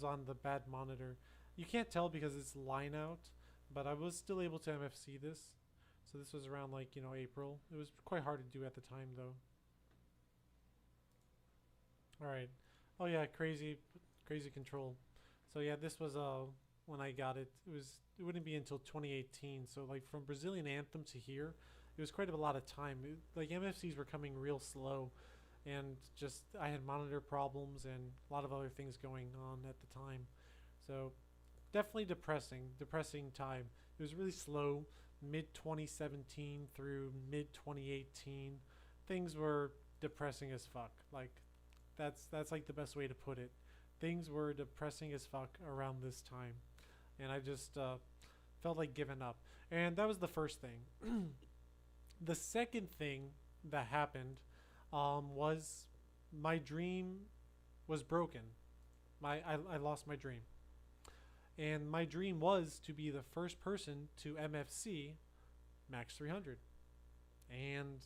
on the bad monitor. You can't tell because it's line out, but I was still able to MFC this. So this was around like, April. It was quite hard to do at the time though. All right. Oh yeah, crazy control. So yeah, this was when I got it. It wouldn't be until 2018. So like from Brazilian Anthem to here, it was quite a lot of time. Like MFCs were coming real slow, and just I had monitor problems and a lot of other things going on at the time. So definitely depressing time. It was really slow. Mid 2017 through mid 2018, things were depressing as fuck. Like that's like the best way to put it. Things were depressing as fuck around this time, and I just felt like giving up. And that was the first thing. The second thing that happened was my dream was broken. I lost my dream. And my dream was to be the first person to MFC Max 300. And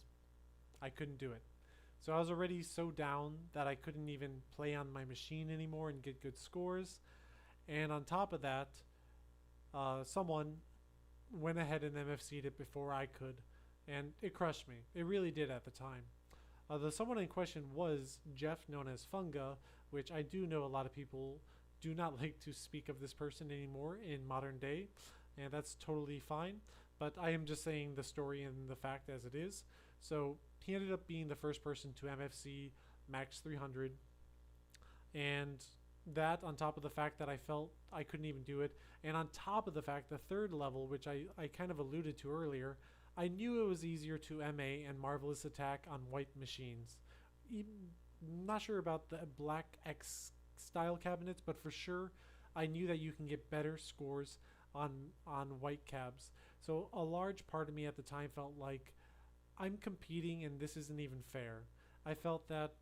I couldn't do it. So I was already so down that I couldn't even play on my machine anymore and get good scores. And on top of that, someone went ahead and MFC'd it before I could. And it crushed me. It really did at the time. The someone in question was Jeff, known as Funga, which I do know a lot of people do not like to speak of this person anymore in modern day, and that's totally fine. But I am just saying the story and the fact as it is. So he ended up being the first person to MFC Max 300, and that on top of the fact that I felt I couldn't even do it, and on top of the fact the third level, which I kind of alluded to earlier, I knew it was easier to MA and Marvelous Attack on white machines. Not sure about the Black X style cabinets, but for sure I knew that you can get better scores on white cabs. So a large part of me at the time felt like I'm competing and this isn't even fair. I felt that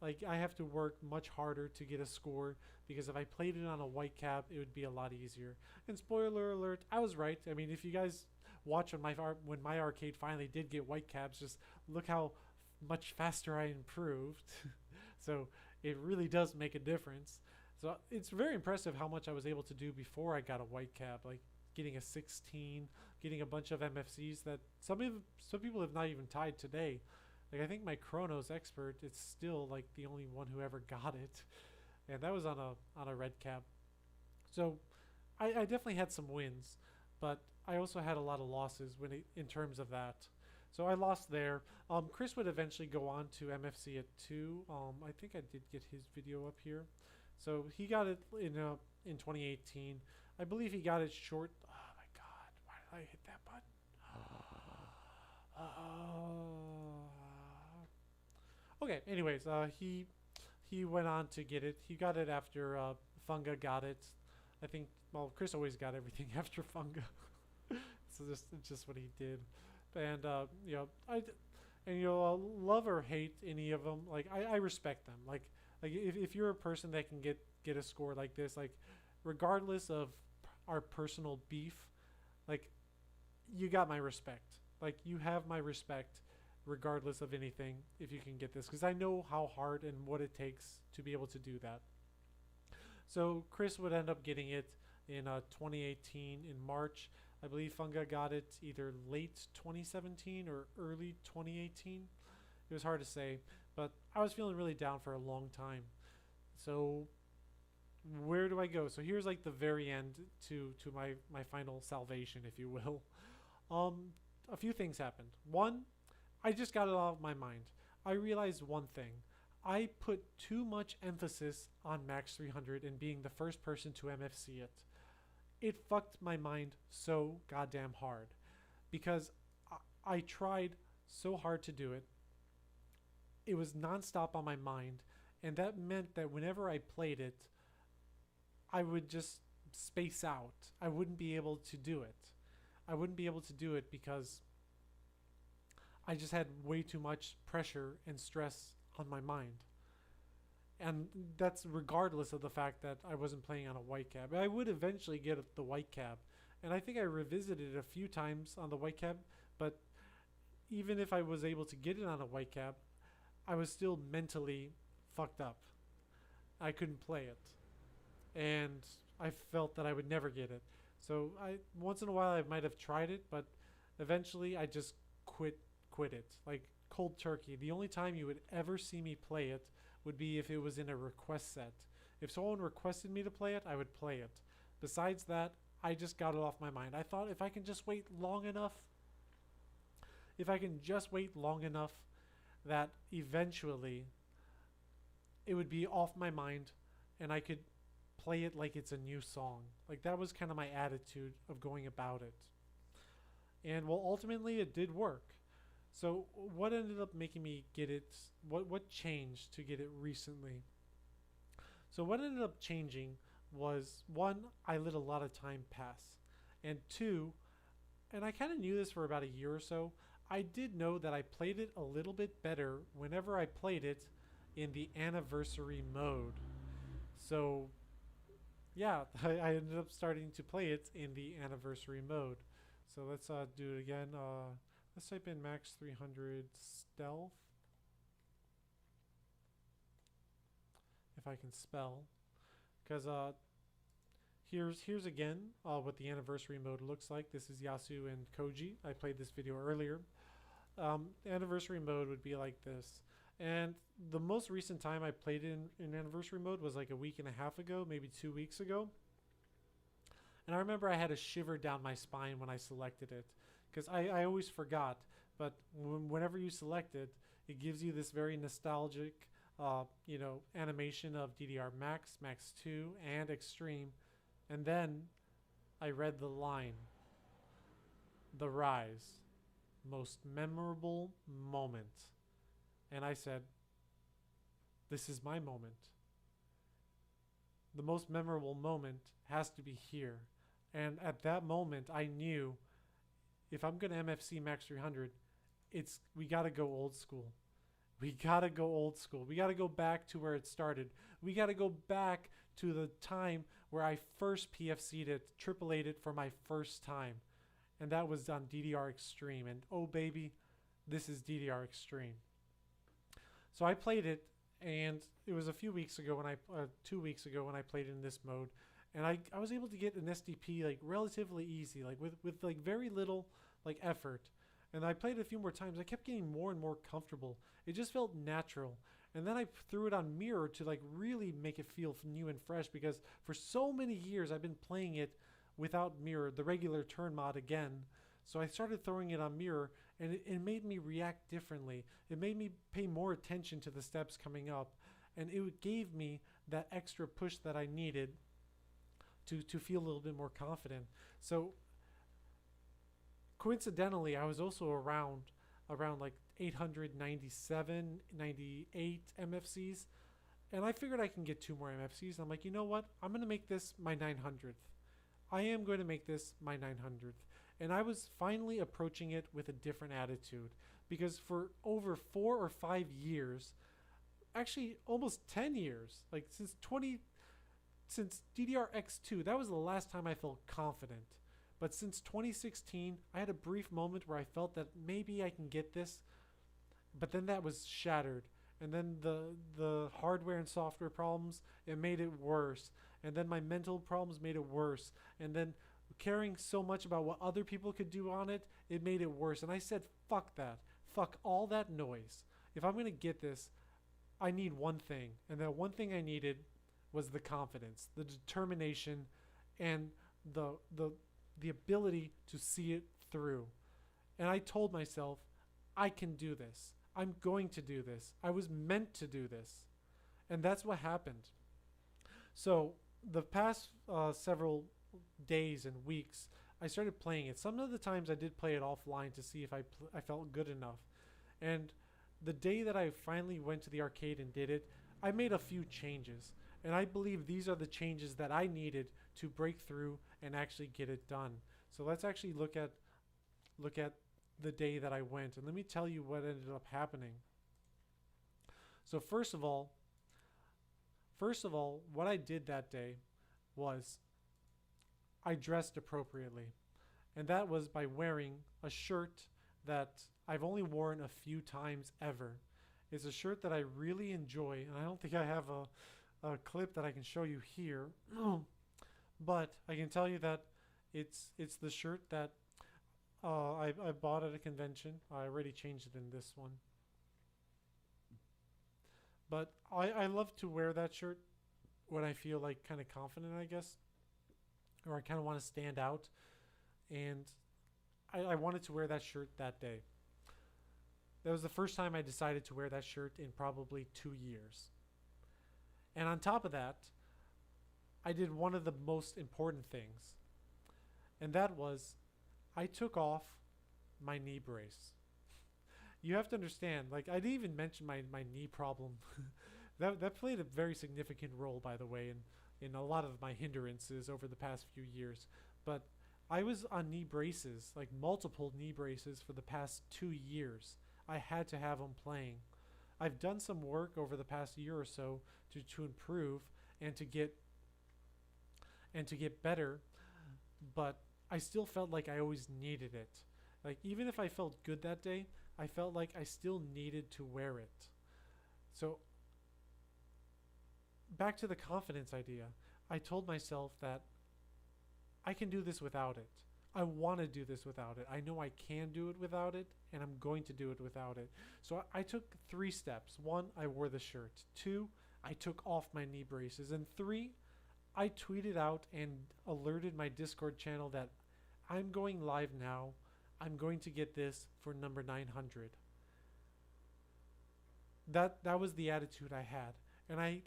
like I have to work much harder to get a score, because if I played it on a white cab it would be a lot easier. And spoiler alert, I was right. I mean, if you guys watch when my arcade finally did get white cabs, just look how much faster I improved. So it really does make a difference. So it's very impressive how much I was able to do before I got a white cab, like getting a 16, getting a bunch of MFCs that some people have not even tied today. Like I think my Chronos Expert, it's still like the only one who ever got it, and that was on a red cab. So I definitely had some wins, but I also had a lot of losses in terms of that. So I lost there. Chris would eventually go on to MFC at 2. I think I did get his video up here. So he got it in 2018. I believe he got it short. Oh my god, why did I hit that button? Okay, anyways, he went on to get it. He got it after Funga got it. I think, well, Chris always got everything after Funga. So it's just what he did. And love or hate any of them, like I respect them. Like if you're a person that can get a score like this, like regardless of our personal beef, like you got my respect. Like you have my respect regardless of anything if you can get this, because I know how hard and what it takes to be able to do that. So Chris would end up getting it in 2018 in March. I believe Funga got it either late 2017 or early 2018. It was hard to say, but I was feeling really down for a long time. So where do I go? So here's like the very end to my final salvation, if you will. A few things happened. One, I just got it off my mind. I realized one thing. I put too much emphasis on Max 300 and being the first person to MFC it. It fucked my mind so goddamn hard, because I tried so hard to do it. it was nonstop on my mind, and that meant that whenever I played it, I would just space out. I wouldn't be able to do it. I wouldn't be able to do it because I just had way too much pressure and stress on my mind. And that's regardless of the fact that I wasn't playing on a white cab. I would eventually get the white cab. And I think I revisited it a few times on the white cab, but even if I was able to get it on a white cab, I was still mentally fucked up. I couldn't play it. And I felt that I would never get it. So I once in a while I might have tried it, but eventually I just quit it. Like cold turkey. The only time you would ever see me play it would be if it was in a request set. If someone requested me to play it, I would play it. Besides that, I just got it off my mind. I thought if I can just wait long enough, that eventually it would be off my mind and I could play it like it's a new song. Like that was kind of my attitude of going about it. And well, ultimately it did work. So what ended up making me get it? What changed to get it recently? So what ended up changing was, one, I let a lot of time pass. And two, and I kind of knew this for about a year or so, I did know that I played it a little bit better whenever I played it in the anniversary mode. So yeah, I ended up starting to play it in the anniversary mode. So let's do it again. Let's type in max 300 stealth. If I can spell. Because here's again what the anniversary mode looks like. This is Yasu and Koji. I played this video earlier. Anniversary mode would be like this. And the most recent time I played in anniversary mode was like a week and a half ago, maybe 2 weeks ago. And I remember I had a shiver down my spine when I selected it. Because I always forgot. But whenever you select it, it gives you this very nostalgic animation of DDR Max, Max 2, and Extreme. And then I read the line, "The Rise, most memorable moment." And I said, this is my moment. The most memorable moment has to be here. And at that moment, I knew if I'm going to MFC Max 300, we got to go old school. We got to go old school. We got to go back to where it started. We got to go back to the time where I first PFC'd it, triple A'd it for my first time. And that was on DDR Extreme. And oh baby, this is DDR Extreme. So I played it, and it was a few weeks ago when 2 weeks ago when I played in this mode. And I was able to get an SDP like relatively easy, like with like very little like effort. And I played it a few more times. I kept getting more and more comfortable. It just felt natural. And then I threw it on Mirror to like really make it feel new and fresh, because for so many years I've been playing it without Mirror, the regular turn mod again. So I started throwing it on Mirror, and it made me react differently. It made me pay more attention to the steps coming up, and it gave me that extra push that I needed to feel a little bit more confident. So coincidentally, I was also around like 897, 98 MFCs, and I figured I can get 2 more MFCs. I'm like, you know what? I'm going to make this my 900th. I am going to make this my 900th. And I was finally approaching it with a different attitude, because for over 4 or 5 years, actually almost 10 years, like since DDR X2, that was the last time I felt confident. But since 2016, I had a brief moment where I felt that maybe I can get this, but then that was shattered. And then the hardware and software problems, it made it worse. And then my mental problems made it worse. And then caring so much about what other people could do on it, it made it worse. And I said, fuck that. Fuck all that noise. If I'm going to get this, I need one thing. And that one thing I needed was the confidence, the determination, and the ability to see it through. And I told myself, I can do this. I'm going to do this. I was meant to do this. And that's what happened. So the past several days and weeks, I started playing it. Some of the times I did play it offline to see if I felt good enough. And the day that I finally went to the arcade and did it, I made a few changes. And I believe these are the changes that I needed to break through and actually get it done. So let's actually look at the day that I went, and let me tell you what ended up happening. So first of all, what I did that day was I dressed appropriately. And that was by wearing a shirt that I've only worn a few times ever. It's a shirt that I really enjoy, and I don't think I have a clip that I can show you here. But I can tell you that it's the shirt that I bought at a convention. I already changed it in this one. But I love to wear that shirt when I feel like kind of confident, I guess. Or I kind of want to stand out. And I wanted to wear that shirt that day. That was the first time I decided to wear that shirt in probably 2 years. And on top of that, I did one of the most important things. And that was I took off my knee brace. You have to understand, like, I didn't even mention my knee problem. that played a very significant role, by the way, in a lot of my hindrances over the past few years. But I was on knee braces, like multiple knee braces for the past 2 years. I had to have them playing. I've done some work over the past year or so to improve and to get better, but I still felt like I always needed it. Like, even if I felt good that day, I felt like I still needed to wear it. So back to the confidence idea. I told myself that I can do this without it. I want to do this without it. I know I can do it without it, and I'm going to do it without it. So I took 3 steps. 1, I wore the shirt. 2, I took off my knee braces. And 3, I tweeted out and alerted my Discord channel that I'm going live now. I'm going to get this for number 900. That was the attitude I had. And I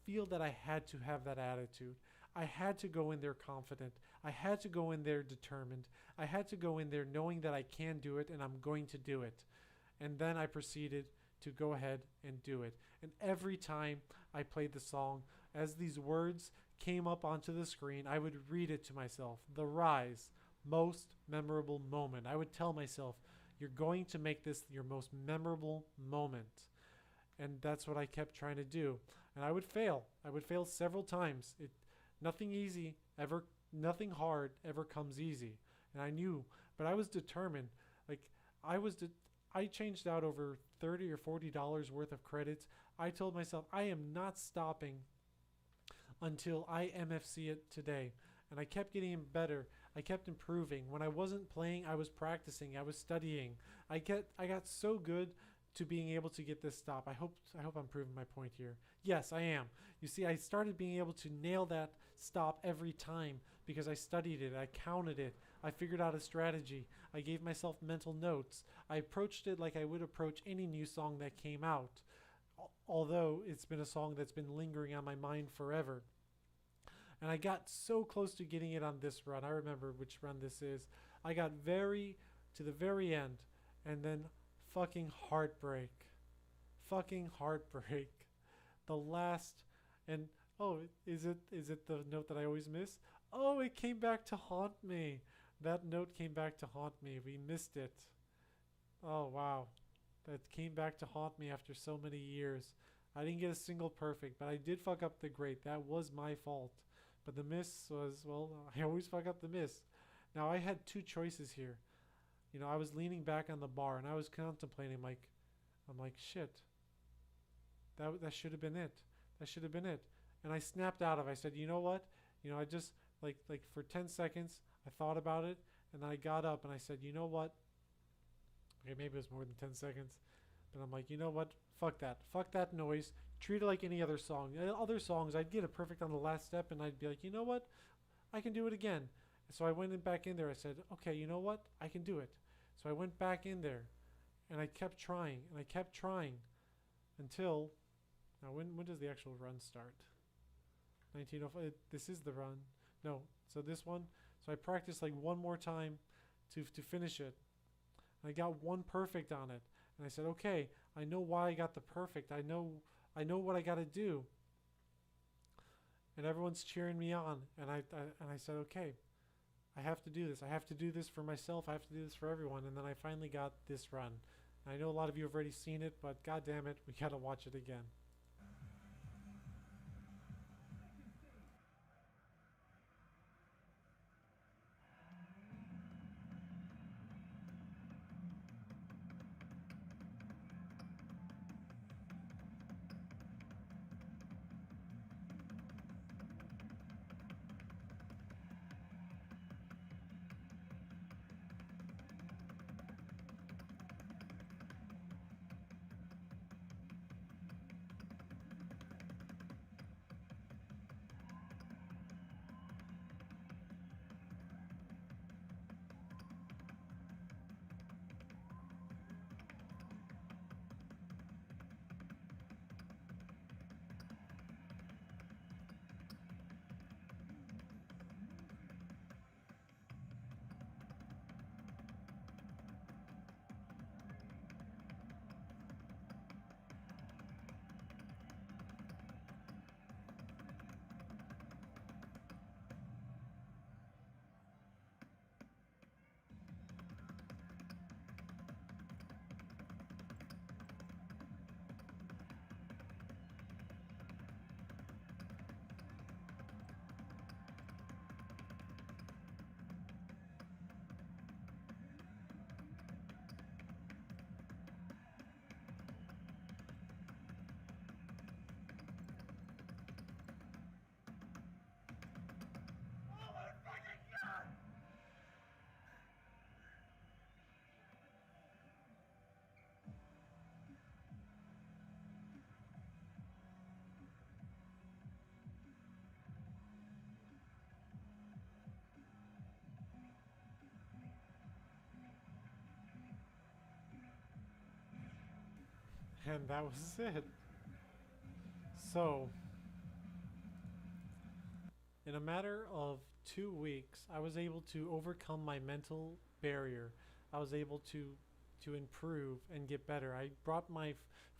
feel that I had to have that attitude. I had to go in there confident. I had to go in there determined. I had to go in there knowing that I can do it and I'm going to do it. And then I proceeded to go ahead and do it. And every time I played the song, as these words came up onto the screen, I would read it to myself. The Rise, most memorable moment. I would tell myself, you're going to make this your most memorable moment. And that's what I kept trying to do. And I would fail. I would fail several times. Nothing hard ever comes easy. And I knew, but I was determined. Like, I changed out over $30 or $40 worth of credits. I told myself, I am not stopping until I MFC it today. And I kept getting better. I kept improving. When I wasn't playing, I was practicing. I was studying. I got so good to being able to get this stop. I hope I'm proving my point here. Yes, I am. You see, I started being able to nail that stop every time because I studied it. I counted it. I figured out a strategy. I gave myself mental notes. I approached it like I would approach any new song that came out, although it's been a song that's been lingering on my mind forever. And I got so close to getting it on this run. I remember which run this is. I got to the very end, and then fucking heartbreak. The last, and oh, is it the note that I always miss? Oh, it came back to haunt me. That note came back to haunt me. We missed it. Oh, wow. That came back to haunt me after so many years. I didn't get a single perfect, but I did fuck up the great. That was my fault. But the miss was, well, I always fuck up the miss. Now, I had 2 choices here. You know, I was leaning back on the bar, and I was contemplating, I'm like, shit. That should have been it. That should have been it. And I snapped out of it. I said, you know what? You know, I just, like for 10 seconds, I thought about it, and then I got up, and I said, you know what? Okay, maybe it was more than 10 seconds. But I'm like, you know what? Fuck that. Fuck that noise. Treat it like any other song. Other songs, I'd get it perfect on the last step, and I'd be like, you know what? I can do it again. So I went back in there. I said, okay, you know what? I can do it. So I went back in there, and I kept trying, and I kept trying until, now when does the actual run start? 1905. This is the run. No, so this one. So I practiced like one more time to finish it. And I got 1 perfect on it. And I said, okay, I know why I got the perfect. I know what I got to do. And everyone's cheering me on, and I said, okay, I have to do this. I have to do this for myself. I have to do this for everyone. And then I finally got this run. I know a lot of you have already seen it, but god damn it, we gotta watch it again. And that was it. So, in a matter of 2 weeks, I was able to overcome my mental barrier. I was able to improve and get better. I brought my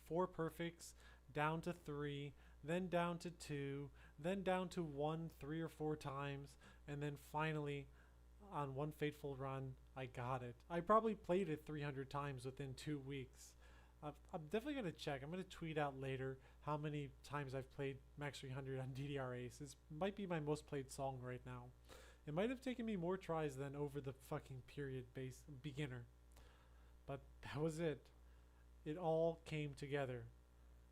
4 perfects down to 3, then down to 2, then down to 1 3 or 4 times, and then finally on one fateful run, I got it. I probably played it 300 times within 2 weeks. I'm definitely going to check. I'm going to tweet out later how many times I've played Max 300 on DDR Ace. It might be my most played song right now. It might have taken me more tries than over the fucking period base beginner. But that was it. It all came together.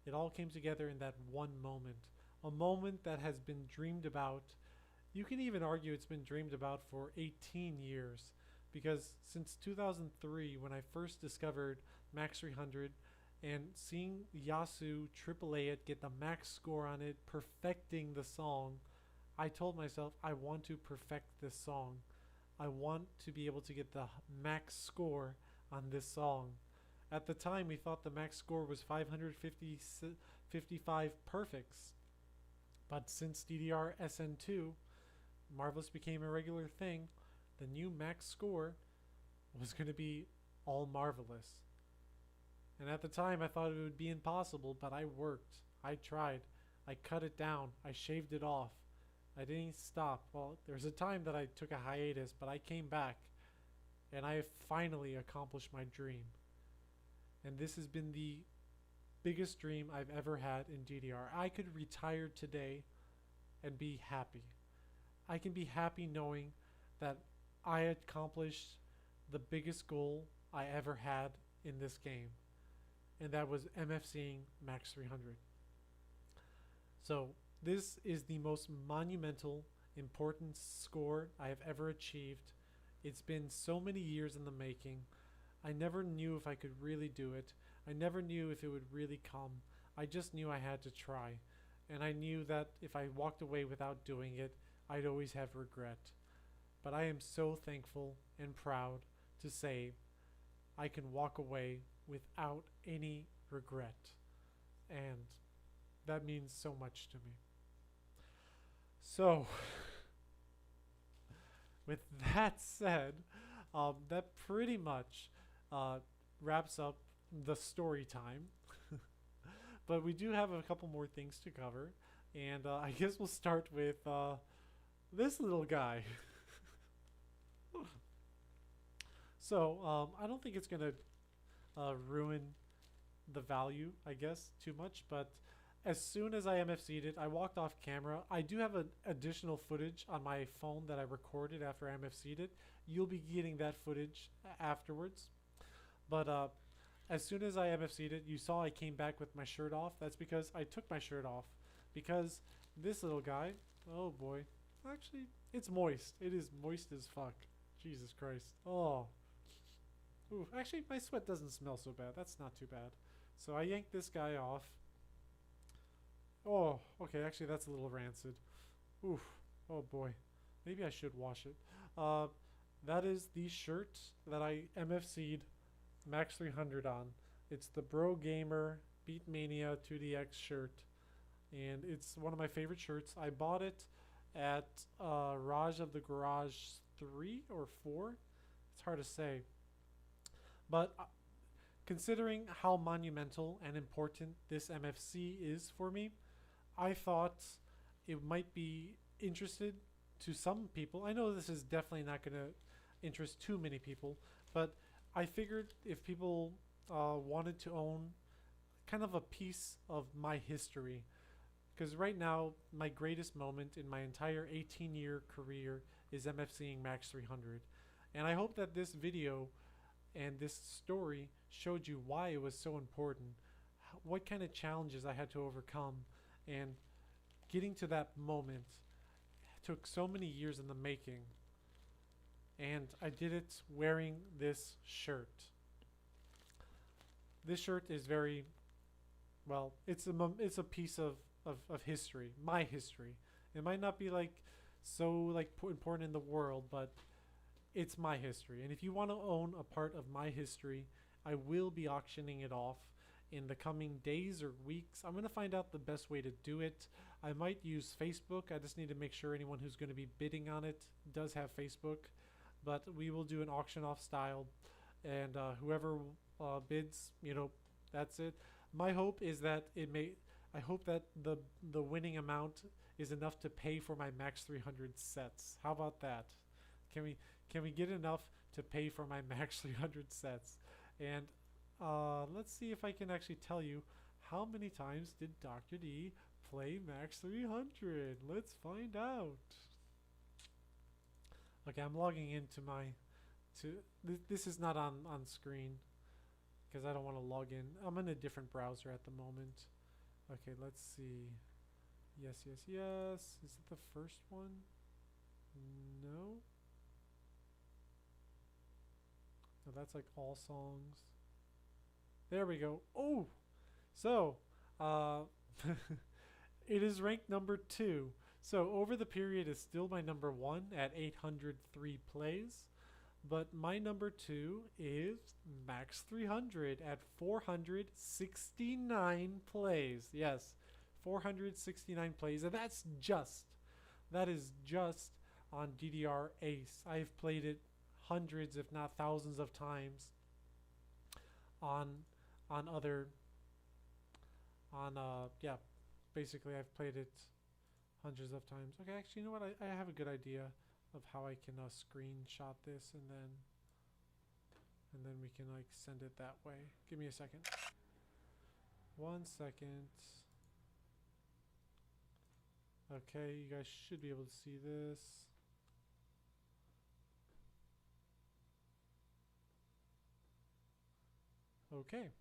It all came together in that one moment. A moment that has been dreamed about. You can even argue it's been dreamed about for 18 years. Because since 2003, when I first discovered Max 300 and seeing Yasu AAA it, get the max score on it, perfecting the song, I told myself I want to perfect this song. I want to be able to get the max score on this song. At the time, we thought the max score was 555 perfects. But since DDR SN2, Marvelous became a regular thing, the new max score was going to be all Marvelous. And at the time, I thought it would be impossible, but I worked. I tried. I cut it down. I shaved it off. I didn't stop. Well, there was a time that I took a hiatus, but I came back. And I finally accomplished my dream. And this has been the biggest dream I've ever had in DDR. I could retire today and be happy. I can be happy knowing that I accomplished the biggest goal I ever had in this game. And that was MFCing Max 300. So this is the most monumental, important score I have ever achieved. It's been so many years in the making. I never knew if I could really do it. I never knew if it would really come. I just knew I had to try. And I knew that if I walked away without doing it, I'd always have regret. But I am so thankful and proud to say I can walk away without any regret. And that means so much to me. So, with that said, that pretty much wraps up the story time. But we do have a couple more things to cover. And I guess we'll start with this little guy. So I don't think it's going to ruin the value, I guess, too much. But as soon as I MFC'd it, I walked off camera. I do have an additional footage on my phone that I recorded after I MFC'd it. You'll be getting that footage afterwards. But as soon as I MFC'd it, you saw I came back with my shirt off. That's because I took my shirt off. Because this little guy, oh boy, actually, it's moist. It is moist as fuck. Jesus Christ. Oh. Ooh, actually, my sweat doesn't smell so bad. That's not too bad. So I yanked this guy off. Oh, okay, actually, that's a little rancid. Oof. Oh boy. Maybe I should wash it. That is the shirt that I MFC'd Max 300 on. It's the Bro Gamer Beatmania 2DX shirt. And it's one of my favorite shirts. I bought it at Raj of the Garage 3 or 4. It's hard to say. But considering how monumental and important this MFC is for me, I thought it might be interested to some people. I know this is definitely not going to interest too many people, but I figured if people wanted to own kind of a piece of my history, because right now my greatest moment in my entire 18-year career is MFCing Max 300. And I hope that this video and this story showed you why it was so important, what kind of challenges I had to overcome, and getting to that moment took so many years in the making. And I did it wearing this shirt. This shirt is very, well, it's a piece of history, my history. It might not be like so like important in the world, but it's my history. And if you want to own a part of my history, I will be auctioning it off in the coming days or weeks. I'm going to find out the best way to do it. I might use Facebook. I just need to make sure anyone who's going to be bidding on it does have Facebook. But we will do an auction off style, and whoever bids, you know, that's it. My hope is that I hope that the winning amount is enough to pay for my Max 300 sets. How about that? Can we get enough to pay for my Max 300 sets? And let's see if I can actually tell you how many times did Dr. D play Max 300. Let's find out. Okay, I'm logging into my this is not on screen because I don't want to log in. I'm in a different browser at the moment. Okay, let's see. Yes. Is it the first one? No. No, that's like all songs. There we go. Oh, so it is ranked number 2. So over the period is still my number 1 at 803 plays, but my number 2 is Max 300 at 469 plays. Yes, 469 plays, and that is just on DDR Ace. I've played it hundreds, if not thousands, of times basically I've played it hundreds of times. Okay, actually, you know what? I have a good idea of how I can screenshot this, and then we can like send it that way. Give me a second. 1 second. Okay, you guys should be able to see this. Okay.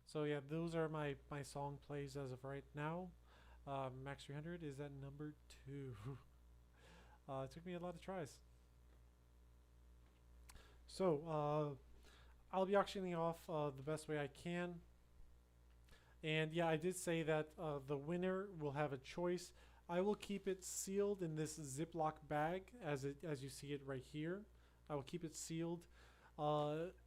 So yeah, those are my song plays as of right now. Max 300 is at number 2. It took me a lot of tries. So I'll be auctioning off the best way I can. And yeah, I did say that the winner will have a choice. I will keep it sealed in this Ziploc bag as you see it right here. I will keep it sealed.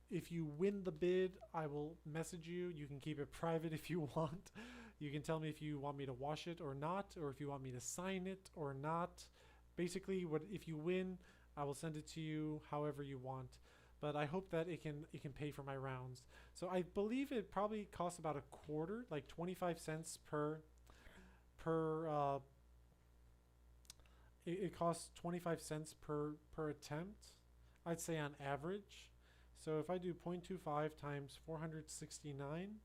If you win the bid, I will message you. You can keep it private if you want. You can tell me if you want me to wash it or not, or if you want me to sign it or not. Basically, if you win, I will send it to you however you want. but I hope that it can pay for my rounds. So I believe it probably costs about a quarter, like 25 cents per it costs 25 cents per attempt, I'd say on average. So if I do 0.25 times 469,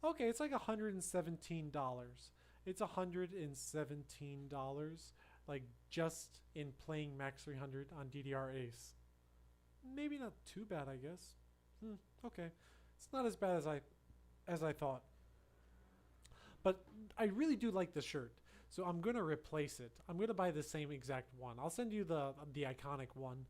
okay, it's like $117. It's $117, like just in playing Max 300 on DDR Ace. Maybe not too bad, I guess. Okay, it's not as bad as I thought. But I really do like the shirt, so I'm gonna replace it. I'm gonna buy the same exact one. I'll send you the iconic one,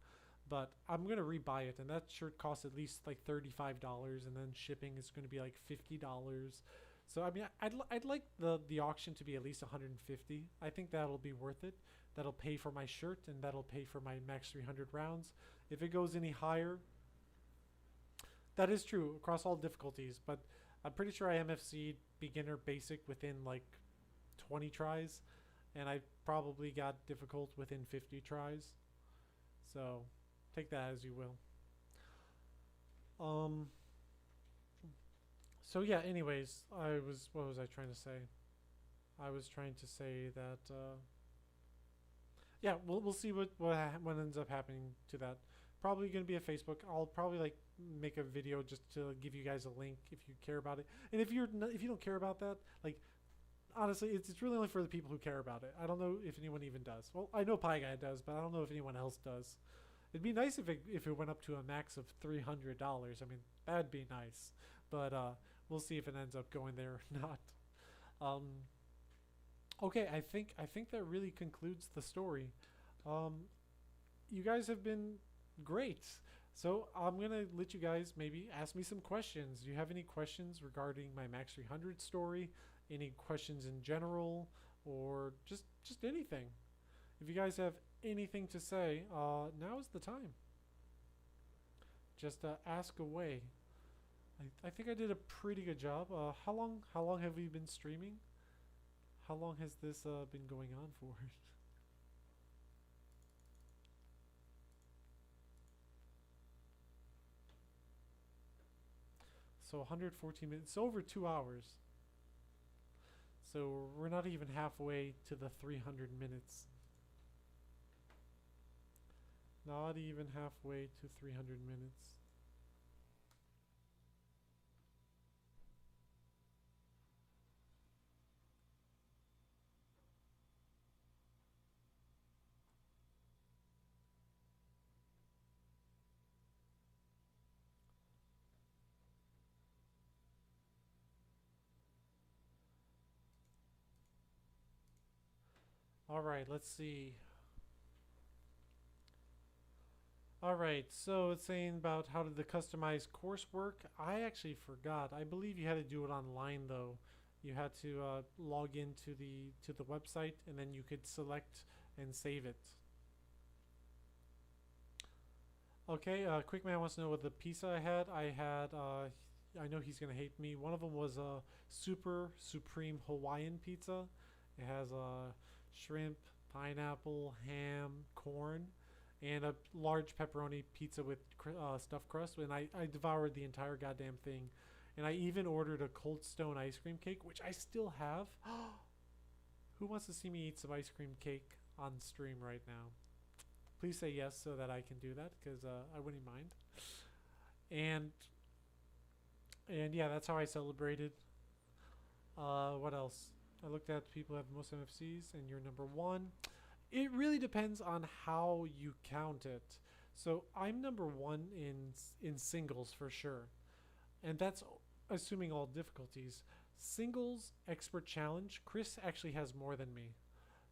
but I'm gonna rebuy it, and that shirt costs at least like $35, and then shipping is gonna be like $50. So I mean, I'd like the auction to be at least 150. I think that'll be worth it. That'll pay for my shirt, and that'll pay for my Max 300 rounds. If it goes any higher, that is true across all difficulties, but I'm pretty sure I MFC'd beginner basic within like 20 tries, and I probably got difficult within 50 tries. So take that as you will. So yeah, anyways, what was I trying to say? I was trying to say that yeah, we'll see what ends up happening to that. Probably gonna be a Facebook. I'll probably like make a video just to give you guys a link if you care about it. And if you don't care about that, like honestly, it's really only for the people who care about it. I don't know if anyone even does. Well, I know Pie Guy does, but I don't know if anyone else does. It'd be nice if it went up to a max of $300. I mean, that'd be nice. But we'll see if it ends up going there or not. Okay, I think that really concludes the story. You guys have been great. So I'm gonna let you guys maybe ask me some questions. Do you have any questions regarding my Max 300 story? Any questions in general, or just anything? If you guys have anything to say, now is the time. Just ask away. I think I did a pretty good job. How long have we been streaming? How long has this been going on for? So 114 minutes, it's over 2 hours. So we're not even halfway to the 300 minutes. Not even halfway to 300 minutes. All right, let's see. All right, so it's saying about how did the customized course work. I actually forgot. I believe you had to do it online though. You had to log into the website, and then you could select and save it. Okay, Quickman wants to know what the pizza I had. I know he's gonna hate me. One of them was a super supreme Hawaiian pizza. It has shrimp, pineapple, ham, corn, and a large pepperoni pizza with stuffed crust. And I devoured the entire goddamn thing. And I even ordered a Cold Stone ice cream cake, which I still have. Who wants to see me eat some ice cream cake on stream right now? Please say yes so that I can do that, because I wouldn't mind. And yeah, that's how I celebrated. What else? I looked at people who have the most MFCs, and you're number one. It really depends on how you count it. So I'm number one in singles for sure, and that's assuming all difficulties. Singles expert challenge, Chris actually has more than me.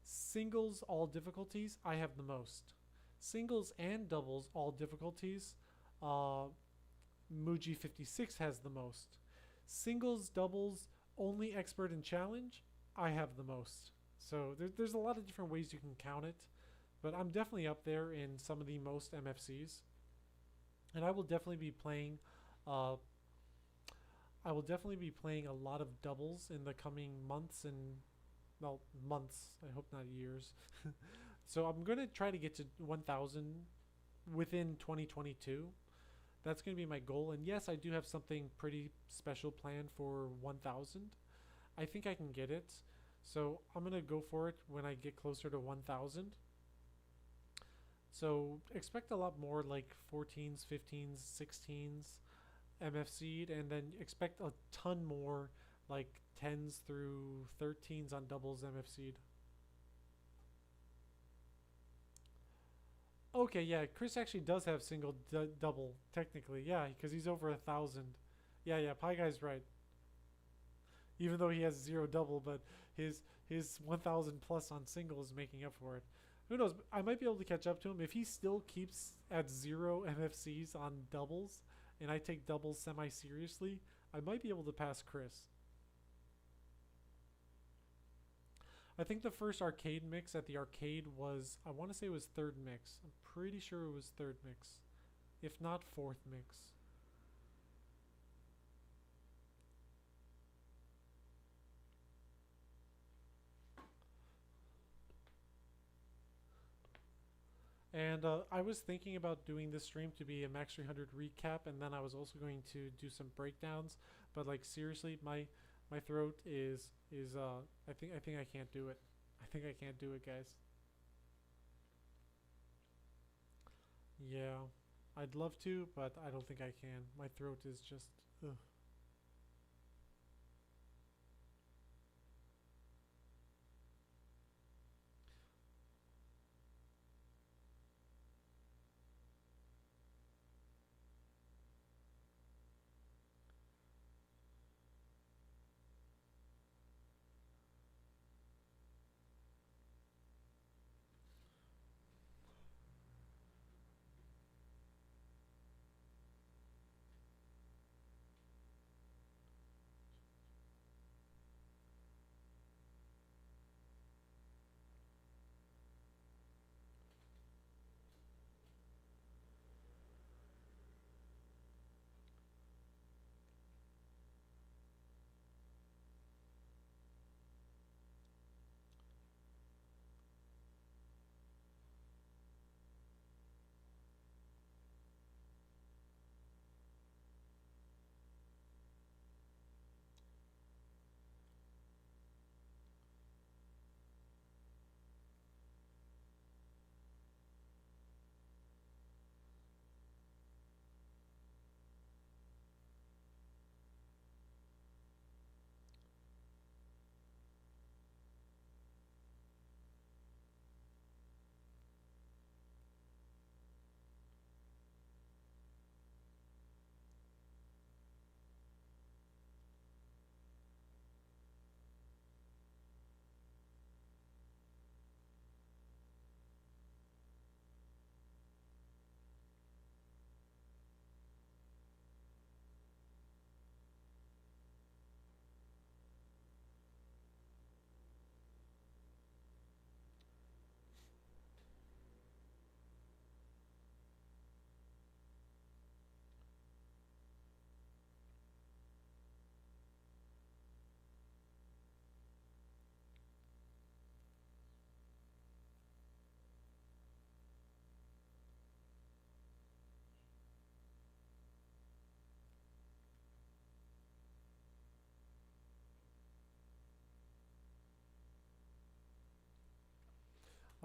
Singles all difficulties, I have the most. Singles and doubles all difficulties, Muji56 has the most. Singles, doubles, only expert and challenge, I have the most. So there's a lot of different ways you can count it, but I'm definitely up there in some of the most MFCs, and I will definitely be playing. I will definitely be playing a lot of doubles in the coming months months. I hope not years. So I'm gonna try to get to 1,000 within 2022. That's going to be my goal. And yes, I do have something pretty special planned for 1000. I think I can get it. So I'm going to go for it when I get closer to 1000. So expect a lot more like 14s, 15s, 16s MFC'd, and then expect a ton more like 10s through 13s on doubles MFC'd. Okay, yeah, Chris actually does have single double technically, yeah, because he's over 1000. Yeah, Pie Guy's right. Even though he has 0 double, but his 1000 plus on single is making up for it. Who knows? I might be able to catch up to him if he still keeps at 0 MFCs on doubles, and I take doubles semi-seriously. I might be able to pass Chris. I think the first arcade mix at the arcade was, I want to say it was 3rd mix. I'm pretty sure it was 3rd mix, if not 4th mix. And I was thinking about doing this stream to be a Max 300 recap, and then I was also going to do some breakdowns. But like seriously, my throat is I think I can't do it. I think I can't do it, guys. Yeah, I'd love to, but I don't think I can. My throat is just ugh.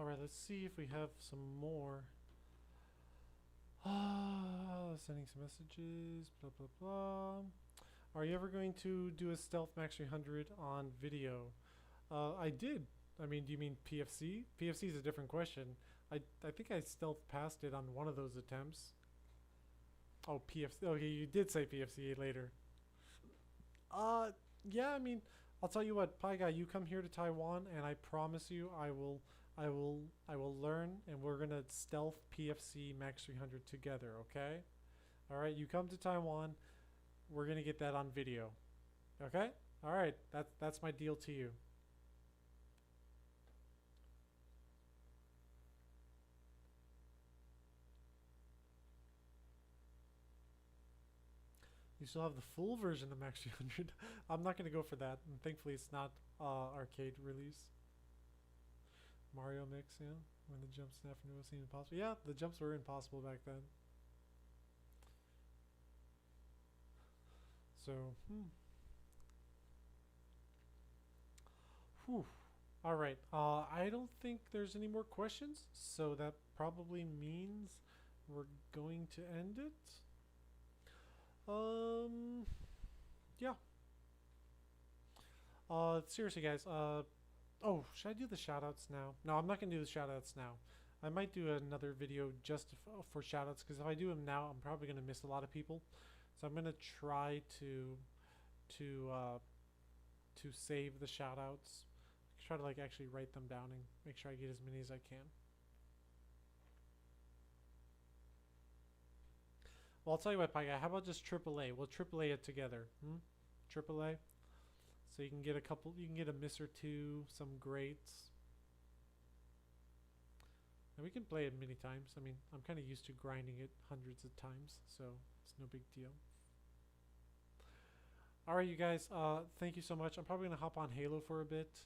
All right, let's see if we have some more. Sending some messages, blah, blah, blah. Are you ever going to do a Stealth Max 300 on video? I did. I mean, do you mean PFC? PFC is a different question. I think I stealth passed it on one of those attempts. Oh, PFC. Okay, you did say PFC later. Yeah, I mean, I'll tell you what, Pie Guy, you come here to Taiwan, and I promise you, I will learn, and we're gonna stealth PFC Max 300 together. Okay? All right, you come to Taiwan, we're gonna get that on video. Okay? All right, that's my deal to you. You still have the full version of Max 300. I'm not gonna go for that, and thankfully it's not arcade release. Mario mix, yeah. When the jumps never seemed impossible. Yeah, the jumps were impossible back then. So, Whew. All right. I don't think there's any more questions, so that probably means we're going to end it. Yeah. Seriously, guys. Oh, should I do the shoutouts now? No, I'm not gonna do the shoutouts now. I might do another video just for shoutouts, because if I do them now, I'm probably gonna miss a lot of people. So I'm gonna try to save the shoutouts. Try to like actually write them down and make sure I get as many as I can. Well, I'll tell you what, Pie Guy. How about just AAA? We'll AAA it together. AAA. So you can get a couple. You can get a miss or two, some greats, and we can play it many times. I mean, I'm kind of used to grinding it hundreds of times, so it's no big deal. All right, you guys. Thank you so much. I'm probably gonna hop on Halo for a bit.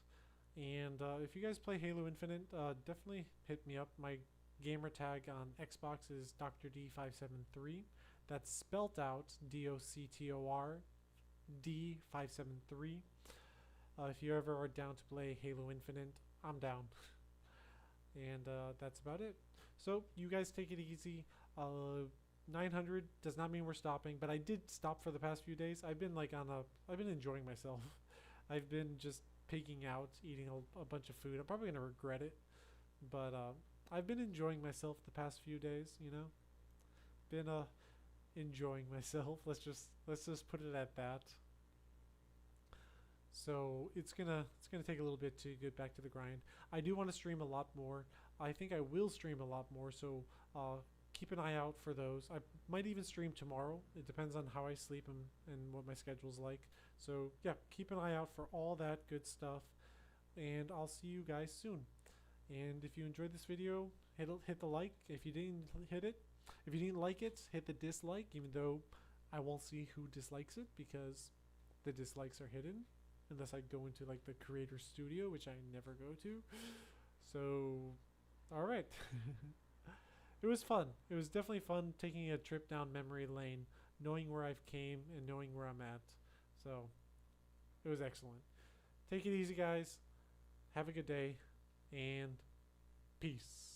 And if you guys play Halo Infinite, definitely hit me up. My gamer tag on Xbox is Dr. D573. That's spelt out DOCTOR D573. If you ever are down to play Halo Infinite, I'm down. And that's about it. So you guys take it easy. 900 does not mean we're stopping, but I did stop for the past few days. I've been like I've been enjoying myself. I've been just pigging out, eating a bunch of food. I'm probably gonna regret it, but I've been enjoying myself the past few days. You know, been enjoying myself. Let's just put it at that. So it's gonna take a little bit to get back to the grind. I do want to stream a lot more. I think I will stream a lot more. So keep an eye out for those. I might even stream tomorrow. It depends on how I sleep and what my schedule's like. So yeah, keep an eye out for all that good stuff, and I'll see you guys soon. And if you enjoyed this video, hit the like. If you didn't like it, hit the dislike, even though I won't see who dislikes it because the dislikes are hidden unless I go into like the creator studio, which I never go to. So all right. It was fun. It was definitely fun taking a trip down memory lane, knowing where I've came and knowing where I'm at. So it was excellent. Take it easy, guys. Have a good day, and peace.